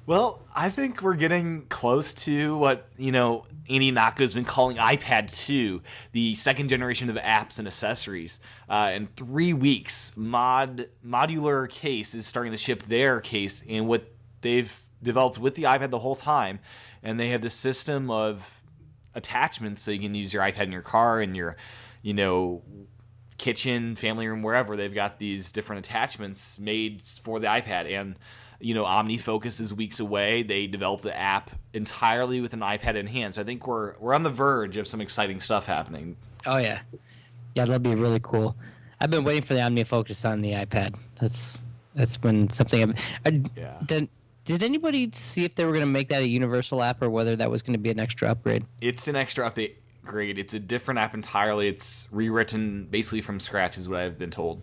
Well, I think we're getting close to what, Andy Naka's been calling iPad 2, the second generation of apps and accessories. In 3 weeks, Modular Case is starting to ship their case, and what they've developed with the iPad the whole time, and they have this system of attachments so you can use your iPad in your car, in your, kitchen, family room, wherever. They've got these different attachments made for the iPad, and OmniFocus is weeks away. They developed the app entirely with an iPad in hand. So I think we're on the verge of some exciting stuff happening. Oh yeah, that'll be really cool. I've been waiting for the OmniFocus on the iPad. That's been something. Did anybody see if they were going to make that a universal app or whether that was going to be an extra upgrade? It's an extra upgrade. It's a different app entirely. It's rewritten basically from scratch, is what I've been told.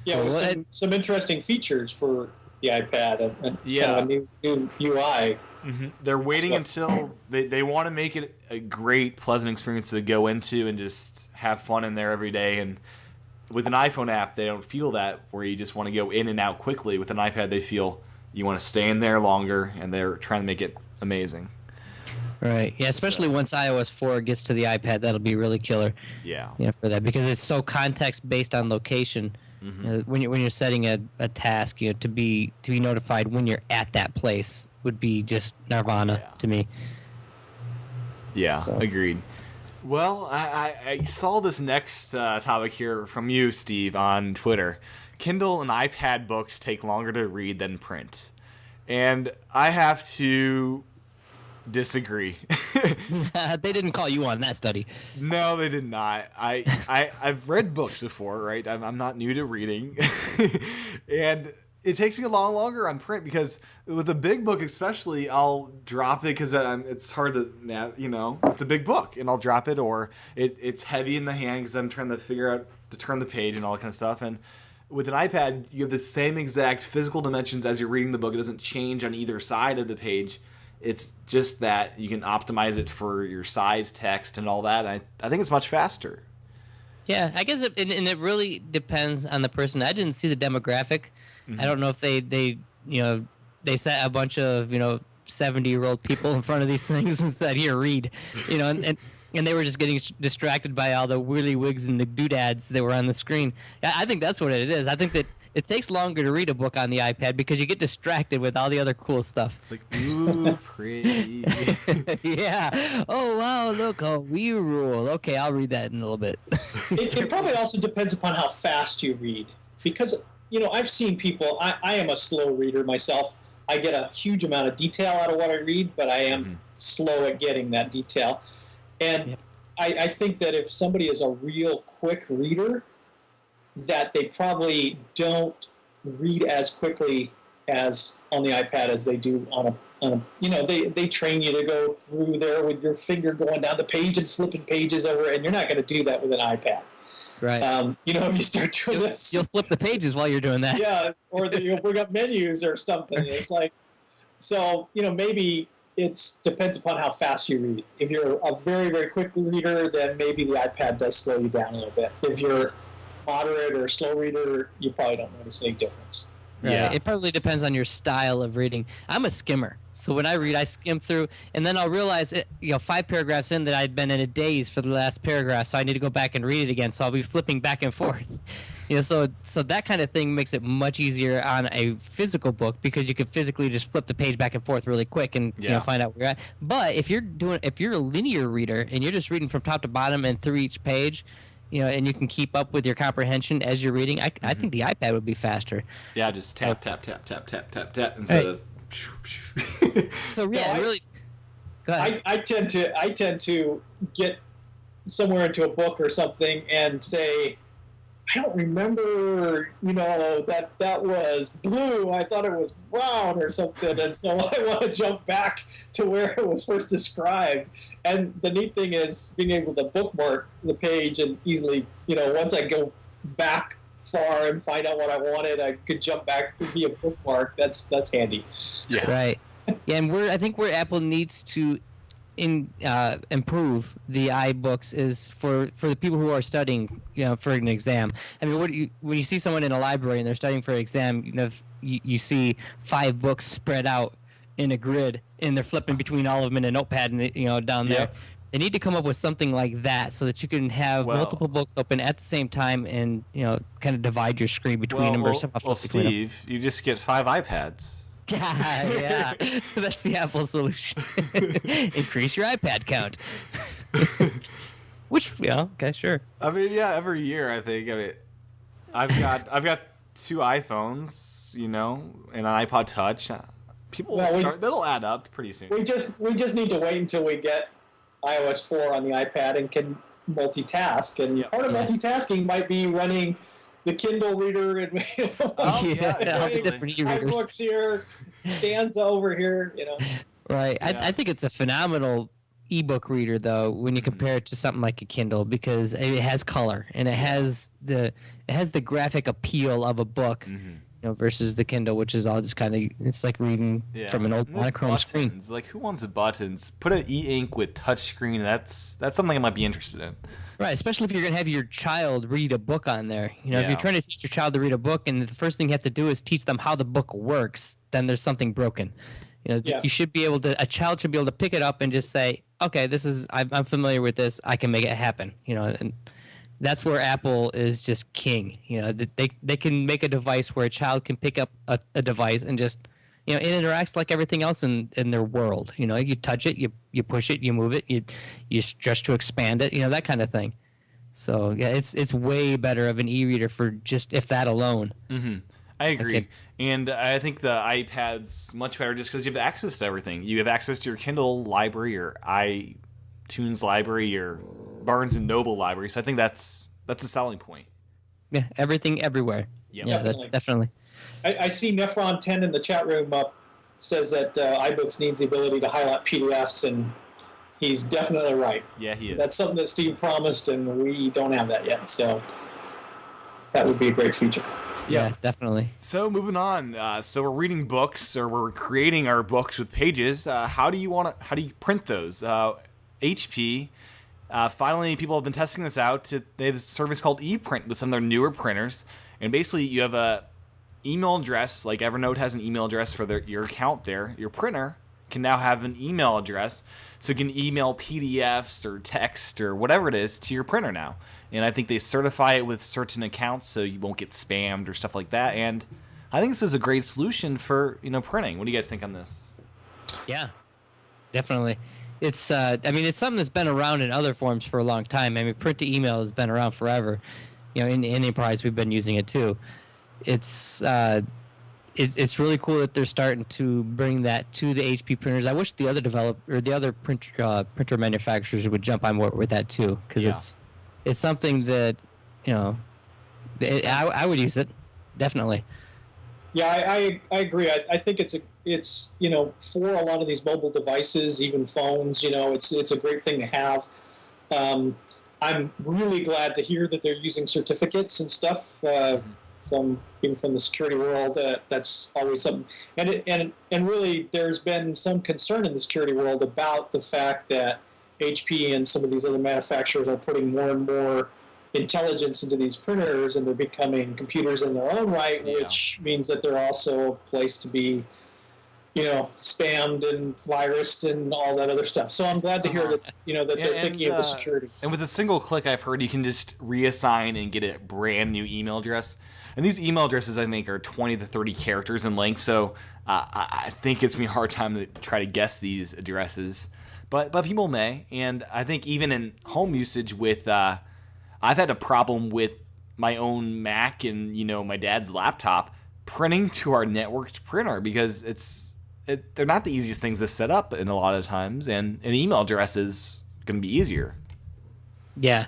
Yeah, with some interesting features for the iPad and kind of a new UI. Mm-hmm. They're waiting until they want to make it a great, pleasant experience to go into and just have fun in there every day. And with an iPhone app, they don't feel that, where you just want to go in and out quickly. With an iPad, they feel you want to stay in there longer, and they're trying to make it amazing. Right. Yeah, especially once iOS 4 gets to the iPad, that'll be really killer. Yeah. Yeah, for that, because it's so context based on location. Mm-hmm. When you're setting a task, to be notified when you're at that place would be just nirvana to me. Yeah, so. Agreed. Well, I saw this next topic here from you, Steve, on Twitter. Kindle and iPad books take longer to read than print, and I have to disagree. They didn't call you on that study. No, they did not. I've read books before, right? I'm not new to reading. And it takes me a lot longer on print because with a big book especially, I'll drop it because it's hard to, it's a big book, and I'll drop it, or it's heavy in the hand because I'm trying to figure out to turn the page and all that kind of stuff. And with an iPad, you have the same exact physical dimensions as you're reading the book. It doesn't change on either side of the page. It's just that you can optimize it for your size, text, and all that. I think it's much faster. Yeah, I guess it really depends on the person. I didn't see the demographic. Mm-hmm. I don't know if they set a bunch of 70-year-old people in front of these things and said, "Here, read," and they were just getting distracted by all the whirly-wigs and the doodads that were on the screen. I think that's what it is. I think that it takes longer to read a book on the iPad because you get distracted with all the other cool stuff. It's like, ooh, pretty. Yeah. Oh, wow, look, we rule. Okay, I'll read that in a little bit. It probably also depends upon how fast you read. Because, I've seen people, I am a slow reader myself. I get a huge amount of detail out of what I read, but I am slow at getting that detail. And I think that if somebody is a real quick reader, that they probably don't read as quickly as on the iPad as they do on a they train you to go through there with your finger going down the page and flipping pages over, and you're not going to do that with an iPad. Right. If you start doing this, you'll flip the pages while you're doing that. Yeah, or you'll bring up menus or something. It's like, so maybe it depends upon how fast you read. If you're a very, very quick reader, then maybe the iPad does slow you down a little bit. If you're moderate or slow reader, you probably don't notice any difference. Right. Yeah. It probably depends on your style of reading. I'm a skimmer, so when I read, I skim through, and then I'll realize, 5 paragraphs in that I'd been in a daze for the last paragraph, so I need to go back and read it again. So I'll be flipping back and forth. So that kind of thing makes it much easier on a physical book because you can physically just flip the page back and forth really quick and find out where you're at. But if you're a linear reader and you're just reading from top to bottom and through each page, and you can keep up with your comprehension as you're reading, I think the iPad would be faster. Yeah, just tap instead of. So yeah, No, really. Go ahead. I tend to get somewhere into a book or something and say, I don't remember, that was blue. I thought it was brown or something. And so I want to jump back to where it was first described. And the neat thing is being able to bookmark the page and easily, once I go back far and find out what I wanted, I could jump back via bookmark. That's handy. Yeah. Right. Yeah, and I think where Apple needs to improve the iBooks is for the people who are studying, for an exam. I mean, when you see someone in a library and they're studying for an exam, you see 5 books spread out in a grid, and they're flipping between all of them in a notepad, and down there. Yep. They need to come up with something like that so that you can have multiple books open at the same time and kind of divide your screen between them or somehow flip between them. Steve, you just get 5 iPads. Yeah, that's the Apple solution. Increase your iPad count. Which, okay, sure. I mean, yeah, every year I think. I mean, I've got 2 iPhones, and an iPod Touch. People that'll add up pretty soon. We just need to wait until we get iOS 4 on the iPad and can multitask. And part of multitasking might be running the Kindle reader and all the different e-readers. iBooks here, Stanza over here, Right. Yeah. I think it's a phenomenal ebook reader though when you compare it to something like a Kindle because it has color and it has the graphic appeal of a book. Versus the Kindle, which is all just kind of, it's like reading from an old monochrome screen. Like, who wants buttons? Put an e-ink with touchscreen. That's something I might be interested in. Right, especially if you're going to have your child read a book on there. If you're trying to teach your child to read a book and the first thing you have to do is teach them how the book works, then there's something broken. You should be able to, a child should be able to pick it up and just say, okay, I'm familiar with this, I can make it happen. And that's where Apple is just king. They can make a device where a child can pick up a device and just, it interacts like everything else in their world. You touch it, you push it, you move it, you stretch to expand it, that kind of thing. So yeah, it's way better of an e-reader for just if that alone. Mm-hmm. I agree. And I think the iPad's much better just because you have access to everything. You have access to your Kindle library, your iTunes library, your Barnes and Noble library. So I think that's a selling point. Yeah, everything everywhere. Yep. Yeah, that's definitely. I see Nephron 10 in the chat room says that iBooks needs the ability to highlight PDFs, and he's definitely right. Yeah, he is. That's something that Steve promised, and we don't have that yet. So that would be a great feature. Yeah, definitely. So moving on. So we're reading books, or we're creating our books with pages. How do you print those? HP. Finally, people have been testing this out. They have a service called ePrint with some of their newer printers, and basically you have a email address, like Evernote has an email address for your account there. Your printer can now have an email address, so you can email PDFs or text or whatever it is to your printer now. And I think they certify it with certain accounts so you won't get spammed or stuff like that. And I think this is a great solution for printing. What do you guys think on this? Yeah, definitely. It's it's something that's been around in other forms for a long time. I mean, print to email has been around forever. In Enterprise we've been using it too. It's really cool that they're starting to bring that to the HP printers. I wish the other printer manufacturers would jump on board with that too, because it's something that I would use it definitely. Yeah, I agree. I think it's for a lot of these mobile devices, even phones. It's a great thing to have. I'm really glad to hear that they're using certificates and stuff from the security world. That's always something. And really, there's been some concern in the security world about the fact that HP and some of these other manufacturers are putting more and more intelligence into these printers, and they're becoming computers in their own right, which means that they're also a place to be, spammed and virused and all that other stuff. So I'm glad to hear that, that they're thinking of the security. And with a single click, I've heard you can just reassign and get a brand new email address. And these email addresses, I think, are 20 to 30 characters in length. So I think it's me a hard time to try to guess these addresses. But people may. And I think even in home usage with, I've had a problem with my own Mac and, my dad's laptop printing to our networked printer because they're not the easiest things to set up in a lot of times, and an email address is going to be easier. Yeah.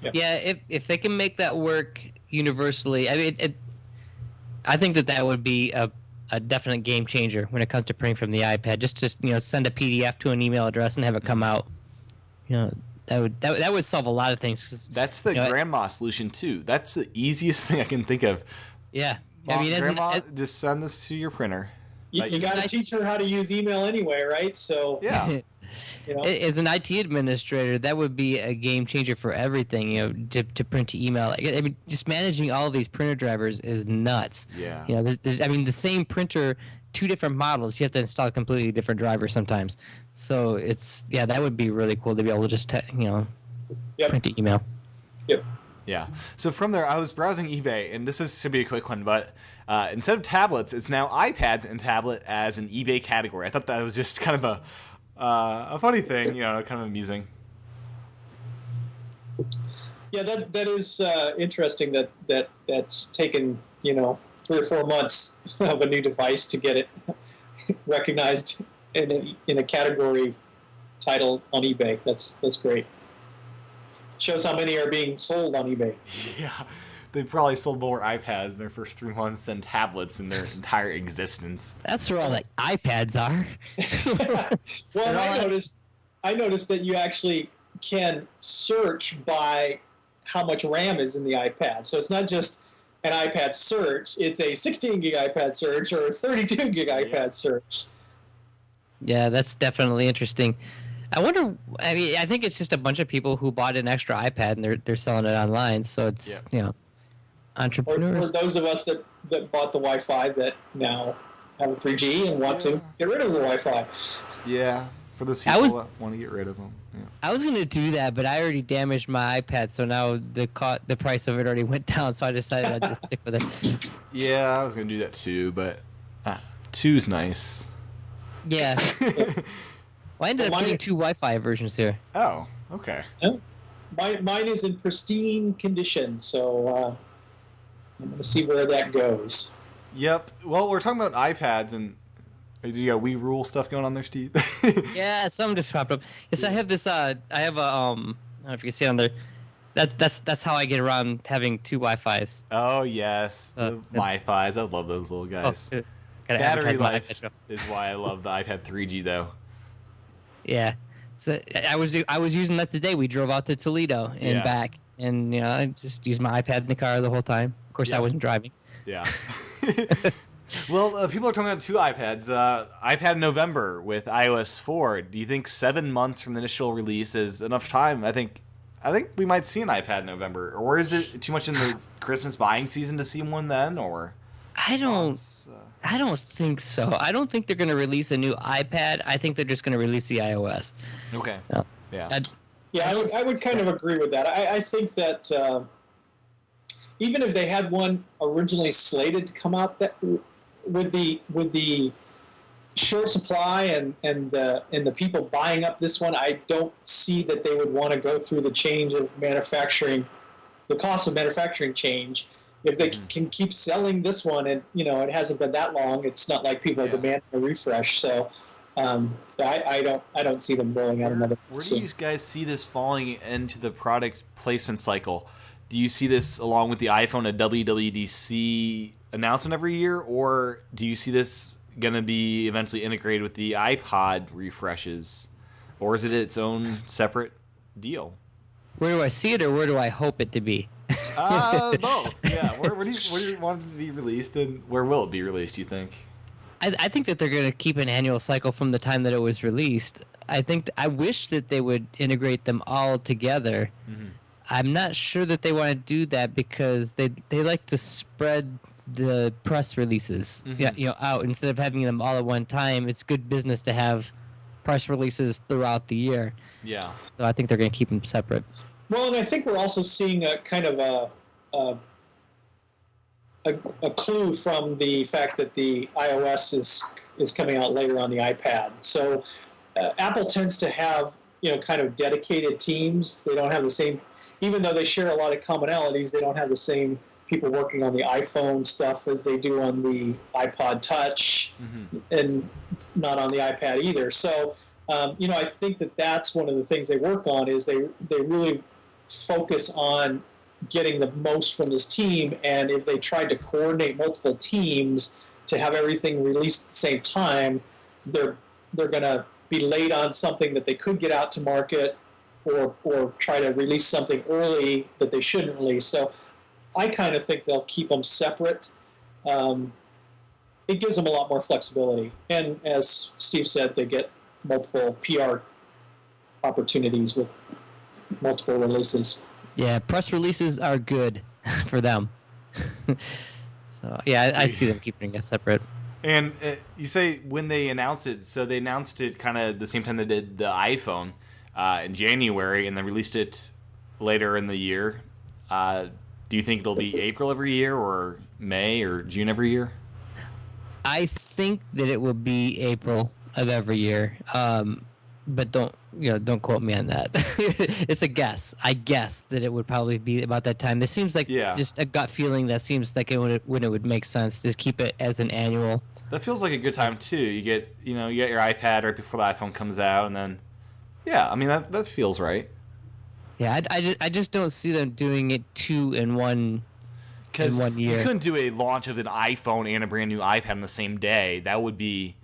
If they can make that work universally, I mean, I think that would be a definite game changer when it comes to printing from the iPad. Just send a PDF to an email address and have it come out. That would solve a lot of things. That's the grandma solution too. That's the easiest thing I can think of. Yeah. Mom, grandma, just send this to your printer. You got to teach her how to use email anyway, right? So yeah. As an IT administrator, that would be a game changer for everything. To print to email. I mean, just managing all of these printer drivers is nuts. Yeah. The same printer, 2 different models, you have to install a completely different driver sometimes. So that would be really cool to be able to just print to email. Yep. Yeah. So from there, I was browsing eBay, and should be a quick one, but instead of tablets, it's now iPads and tablet as an eBay category. I thought that was just kind of a funny thing, kind of amusing. Yeah, that is interesting. That's taken 3 or 4 months of a new device to get it recognized in a category title on eBay. That's great. Shows how many are being sold on eBay. Yeah, they probably sold more iPads in their first 3 months than tablets in their entire existence. That's where all the iPads are. Well, I noticed that you actually can search by how much RAM is in the iPad. So it's not just an iPad search; it's a 16 gig iPad search or a 32 gig iPad search. Yeah, that's definitely interesting. I wonder. I mean, I think it's just a bunch of people who bought an extra iPad and they're selling it online. So it's entrepreneurs. Or those of us that bought the Wi-Fi that now have a 3G and want to get rid of the Wi-Fi. Yeah, for those people that want to get rid of them. Yeah. I was gonna do that, but I already damaged my iPad, so now the price of it already went down. So I decided I'd just stick with it. Yeah, I was gonna do that too, but 2's nice. Yeah. Well, I ended up getting 2 Wi-Fi versions here. Oh, okay. Yeah. Mine is in pristine condition, so I'm going to see where that goes. Yep. Well, we're talking about iPads, and do you got Wii Rule stuff going on there, Steve? Yeah, something just popped up. Yes, I have this. I have a. I don't know if you can see it on there. That's how I get around having 2 Wi-Fis. Oh yes, the Wi-Fis. I love those little guys. Oh, battery life is why I love the iPad 3G though. Yeah, so I was using that today. We drove out to Toledo and back, and I just used my iPad in the car the whole time. Of course, I wasn't driving. Yeah. Well, people are talking about 2 iPads. iPad in November with iOS 4. Do you think 7 months from the initial release is enough time? I think we might see an iPad in November, or is it too much in the Christmas buying season to see one then? Or I don't think so. I don't think they're going to release a new iPad. I think they're just going to release the iOS. Okay. Yeah. I would kind of agree with that. I think that even if they had one originally slated to come out that with the short supply and the people buying up this one, I don't see that they would want to go through the change of manufacturing, the cost of manufacturing change. If they can keep selling this one, and it hasn't been that long, it's not like people are demanding a refresh. So I don't see them rolling out another. Where do you guys see this falling into the product placement cycle? Do you see this along with the iPhone a WWDC announcement every year, or do you see this going to be eventually integrated with the iPod refreshes, or is it its own separate deal? Where do I see it, or where do I hope it to be? Both. Yeah. Where do you want it to be released, and where will it be released, do you think? I think that they're going to keep an annual cycle from the time that it was released. I wish that they would integrate them all together. I'm not sure that they want to do that because they like to spread the press releases out instead of having them all at one time. It's good business to have press releases throughout the year. Yeah. So I think they're going to keep them separate. Well, and I think we're also seeing a kind of a clue from the fact that the iOS is coming out later on the iPad. So Apple tends to have kind of dedicated teams. They don't have the same, even though they share a lot of commonalities. They don't have the same people working on the iPhone stuff as they do on the iPod Touch, and not on the iPad either. So I think that's one of the things they work on is they really focus on getting the most from this team, and if they tried to coordinate multiple teams to have everything released at the same time, they're going to be late on something that they could get out to market, or try to release something early that they shouldn't release. So I kind of think they'll keep them separate. It gives them a lot more flexibility, and as Steve said, they get multiple PR opportunities with multiple releases. Yeah, press releases are good for them. So, yeah, I see them keeping it separate. And you say when they announced it, so they announced it kind of the same time they did the iPhone in January, and then released it later in the year. Do you think it'll be April every year, or May, or June every year? I think that it will be April of every year. But don't quote me on that. It's a guess. I guess that it would probably be about that time. This seems like just a gut feeling that seems like when it would make sense to keep it as an annual. That feels like a good time too. You get your iPad right before the iPhone comes out, and then that feels right. Yeah, I just don't see them doing it two in one. Because in 1 year. You couldn't do a launch of an iPhone and a brand new iPad on the same day. That would be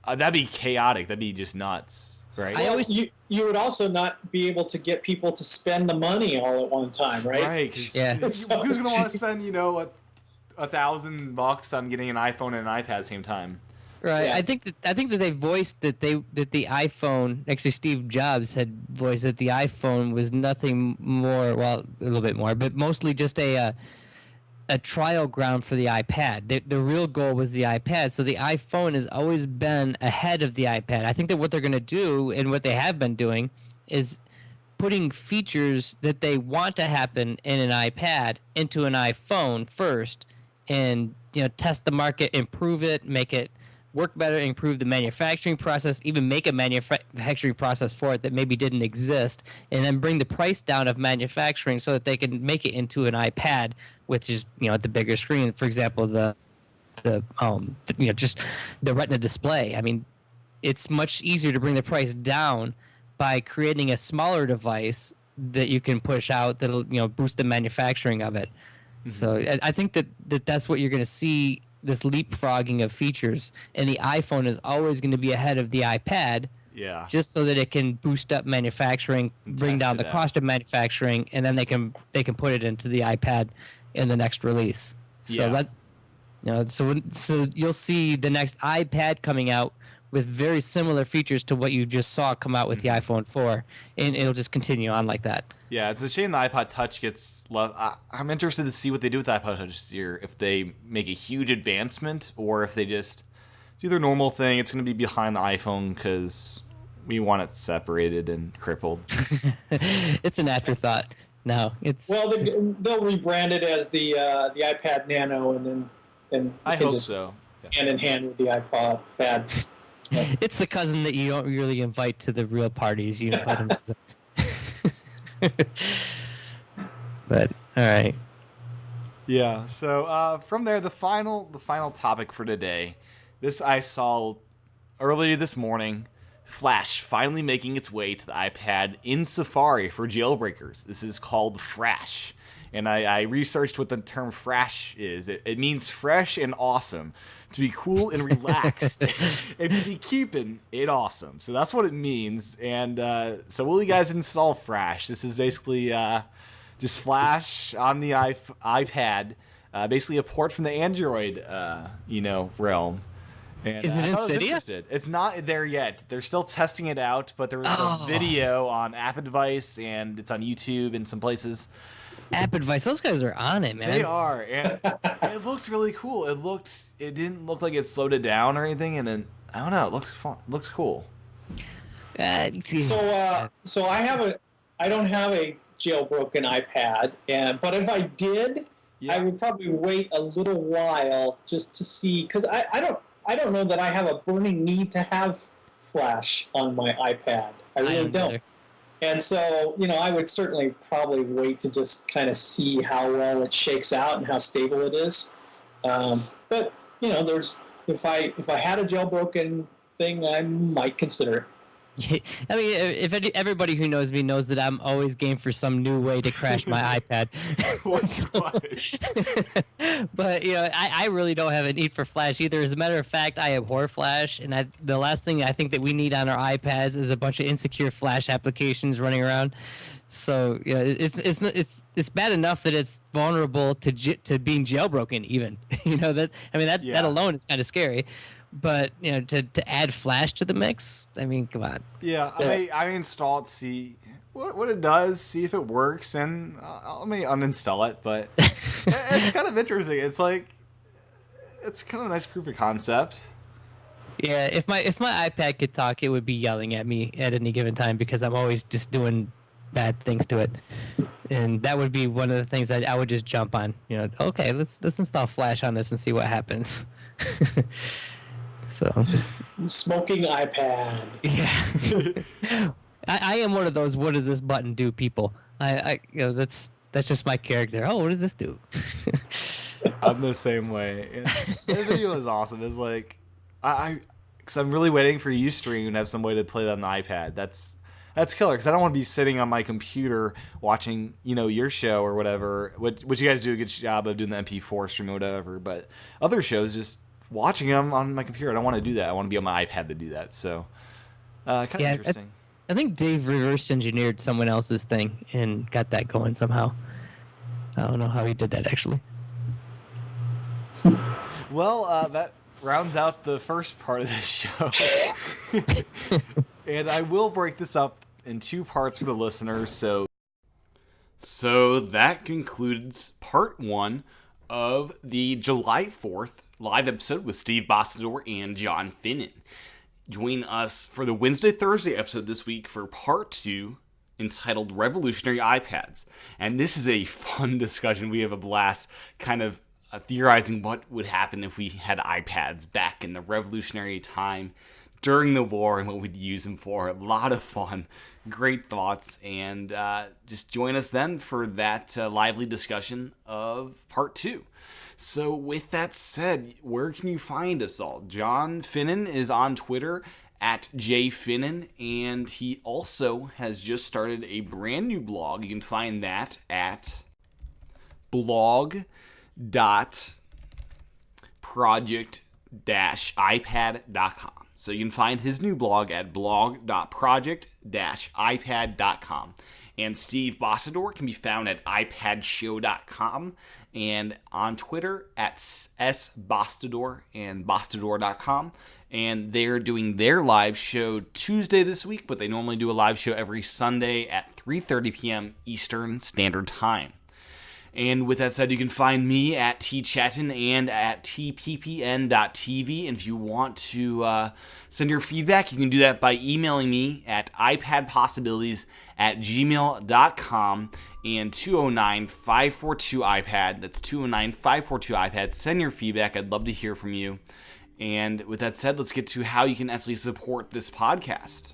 that'd be chaotic. That'd be just nuts. Right. Well, you would also not be able to get people to spend the money all at one time, right? Right. Yeah. Who's going to want to spend $1,000 on getting an iPhone and an iPad at the same time? Right. Yeah. I think that they voiced that the iPhone, actually Steve Jobs had voiced that the iPhone was nothing more, well, a little bit more, but mostly just a trial ground for the iPad. The real goal was the iPad. So the iPhone has always been ahead of the iPad. I think that what they're going to do, and what they have been doing, is putting features that they want to happen in an iPad into an iPhone first, and test the market, improve it, make it work better, improve the manufacturing process, even make a manufacturing process for it that maybe didn't exist, and then bring the price down of manufacturing so that they can make it into an iPad, which is the bigger screen. For example, just the Retina display. I mean, it's much easier to bring the price down by creating a smaller device that you can push out that'll boost the manufacturing of it. Mm-hmm. So I think that's what you're going to see, this leapfrogging of features, and the iPhone is always going to be ahead of the iPad. Yeah. Just so that it can boost up manufacturing, bring down the cost of manufacturing, and then they can put it into the iPad in the next release. So so you'll see the next iPad coming out with very similar features to what you just saw come out with the iPhone 4, and it'll just continue on like that. Yeah, it's a shame the iPod Touch gets love. I'm interested to see what they do with the iPod Touch this year. If they make a huge advancement, or if they just do their normal thing. It's going to be behind the iPhone because we want it separated and crippled. It's an afterthought. No, they'll rebrand it as the iPad Nano, and I hope so. Hand in hand with the iPod Pad. Yeah. It's the cousin that you don't really invite to the real parties. You invite him to the... But all right. Yeah. So from there, the final topic for today. This I saw earlier this morning. Flash finally making its way to the iPad in Safari for jailbreakers. This is called Frash. And I researched what the term Frash is. It means fresh and awesome. To be cool and relaxed. And to be keeping it awesome. So that's what it means. And so will you guys install Frash? This is basically just Flash on the iPad. Basically a port from the Android realm. And, Is it I in thought it was Cydia? interesting. It's not there yet. They're still testing it out, but there was a video on App Advice, and it's on YouTube in some places. App Advice, those guys are on it, man. They are, and it looks really cool. It didn't look like it slowed it down or anything, and then I don't know, it looks fun. It looks cool. So I don't have a jailbroken iPad, but if I did, I would probably wait a little while just to see, because I don't know that I have a burning need to have Flash on my iPad. I really don't. Better. And so, I would certainly probably wait to just kind of see how well it shakes out and how stable it is. But if I had a jailbroken thing, I might consider it. I mean, if everybody who knows me knows that I'm always game for some new way to crash my iPad. But I really don't have a need for Flash either. As a matter of fact, I abhor Flash, and the last thing I think that we need on our iPads is a bunch of insecure Flash applications running around. So it's bad enough that it's vulnerable to being jailbroken. Even that alone is kind of scary. But to add Flash to the mix, I mean, come on. Yeah, I install it, see what it does, see if it works, and I may uninstall it. But it's kind of interesting. It's like it's kind of a nice proof of concept. Yeah, if my iPad could talk, it would be yelling at me at any given time because I'm always just doing bad things to it, and that would be one of the things that I would just jump on. Okay, let's install Flash on this and see what happens. So, smoking iPad. Yeah, I am one of those. What does this button do? People, that's just my character. Oh, what does this do? I'm the same way. The video is awesome. It's like because I'm really waiting for Ustream and have some way to play that on the iPad. That's killer because I don't want to be sitting on my computer watching your show or whatever. Which you guys do a good job of doing the MP4 stream or whatever. But other shows just watching them on my computer. I don't want to do that. I want to be on my iPad to do that. So, kind of interesting. I think Dave reverse engineered someone else's thing and got that going somehow. I don't know how he did that actually. Well, that rounds out the first part of this show. And I will break this up in two parts for the listeners. So that concludes part 1 of the July 4th live episode with Steve Bostador and John Finnan. Join us for the Wednesday-Thursday episode this week for part 2 entitled Revolutionary iPads. And this is a fun discussion. We have a blast kind of theorizing what would happen if we had iPads back in the revolutionary time during the war and what we'd use them for. A lot of fun, great thoughts, and just join us then for that lively discussion of part 2. So with that said, where can you find us all? John Finnan is on Twitter at jfinnan, and he also has just started a brand new blog. You can find that at blog.project-ipad.com. So you can find his new blog at blog.project-ipad.com. And Steve Bostador can be found at iPadshow.com and on Twitter at sbostador and bostador.com. And they're doing their live show Tuesday this week, but they normally do a live show every Sunday at 3:30 p.m. Eastern Standard Time. And with that said, you can find me at tchatton and at tppn.tv. And if you want to send your feedback, you can do that by emailing me at ipadpossibilities@gmail.com and 209-542-iPad. That's 209-542-iPad. Send your feedback. I'd love to hear from you. And with that said, let's get to how you can actually support this podcast.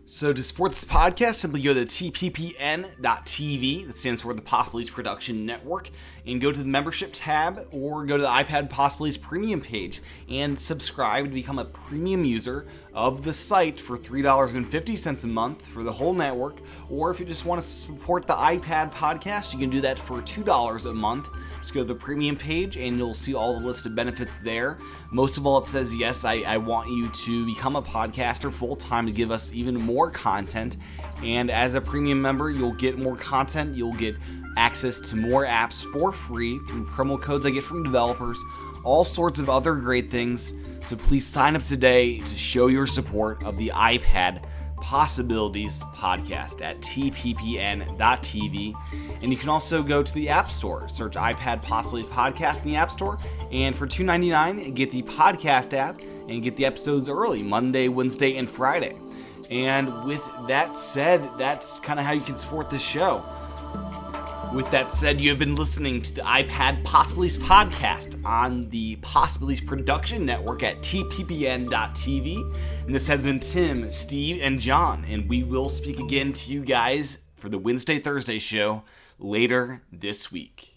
So to support this podcast, simply go to tppn.tv, that stands for the Possibilities Production Network, and go to the membership tab or go to the iPad Possibilities premium page and subscribe to become a premium user of the site for $3.50 a month for the whole network. Or if you just want to support the iPad podcast, you can do that for $2 a month. Just go to the premium page and you'll see all the list of benefits there. Most of all, it says, yes, I want you to become a podcaster full-time to give us even more content. And as a premium member, you'll get more content. You'll get access to more apps for free through promo codes I get from developers, all sorts of other great things. So please sign up today to show your support of the iPad Possibilities podcast at tppn.tv. And you can also go to the App Store, search iPad Possibilities Podcast in the App Store, and for $2.99, get the podcast app and get the episodes early, Monday, Wednesday, and Friday. And with that said, that's kind of how you can support this show. With that said, you have been listening to the iPad Possibilities podcast on the Possibilities Production Network at tppn.tv. And this has been Tim, Steve, and John. And we will speak again to you guys for the Wednesday, Thursday show later this week.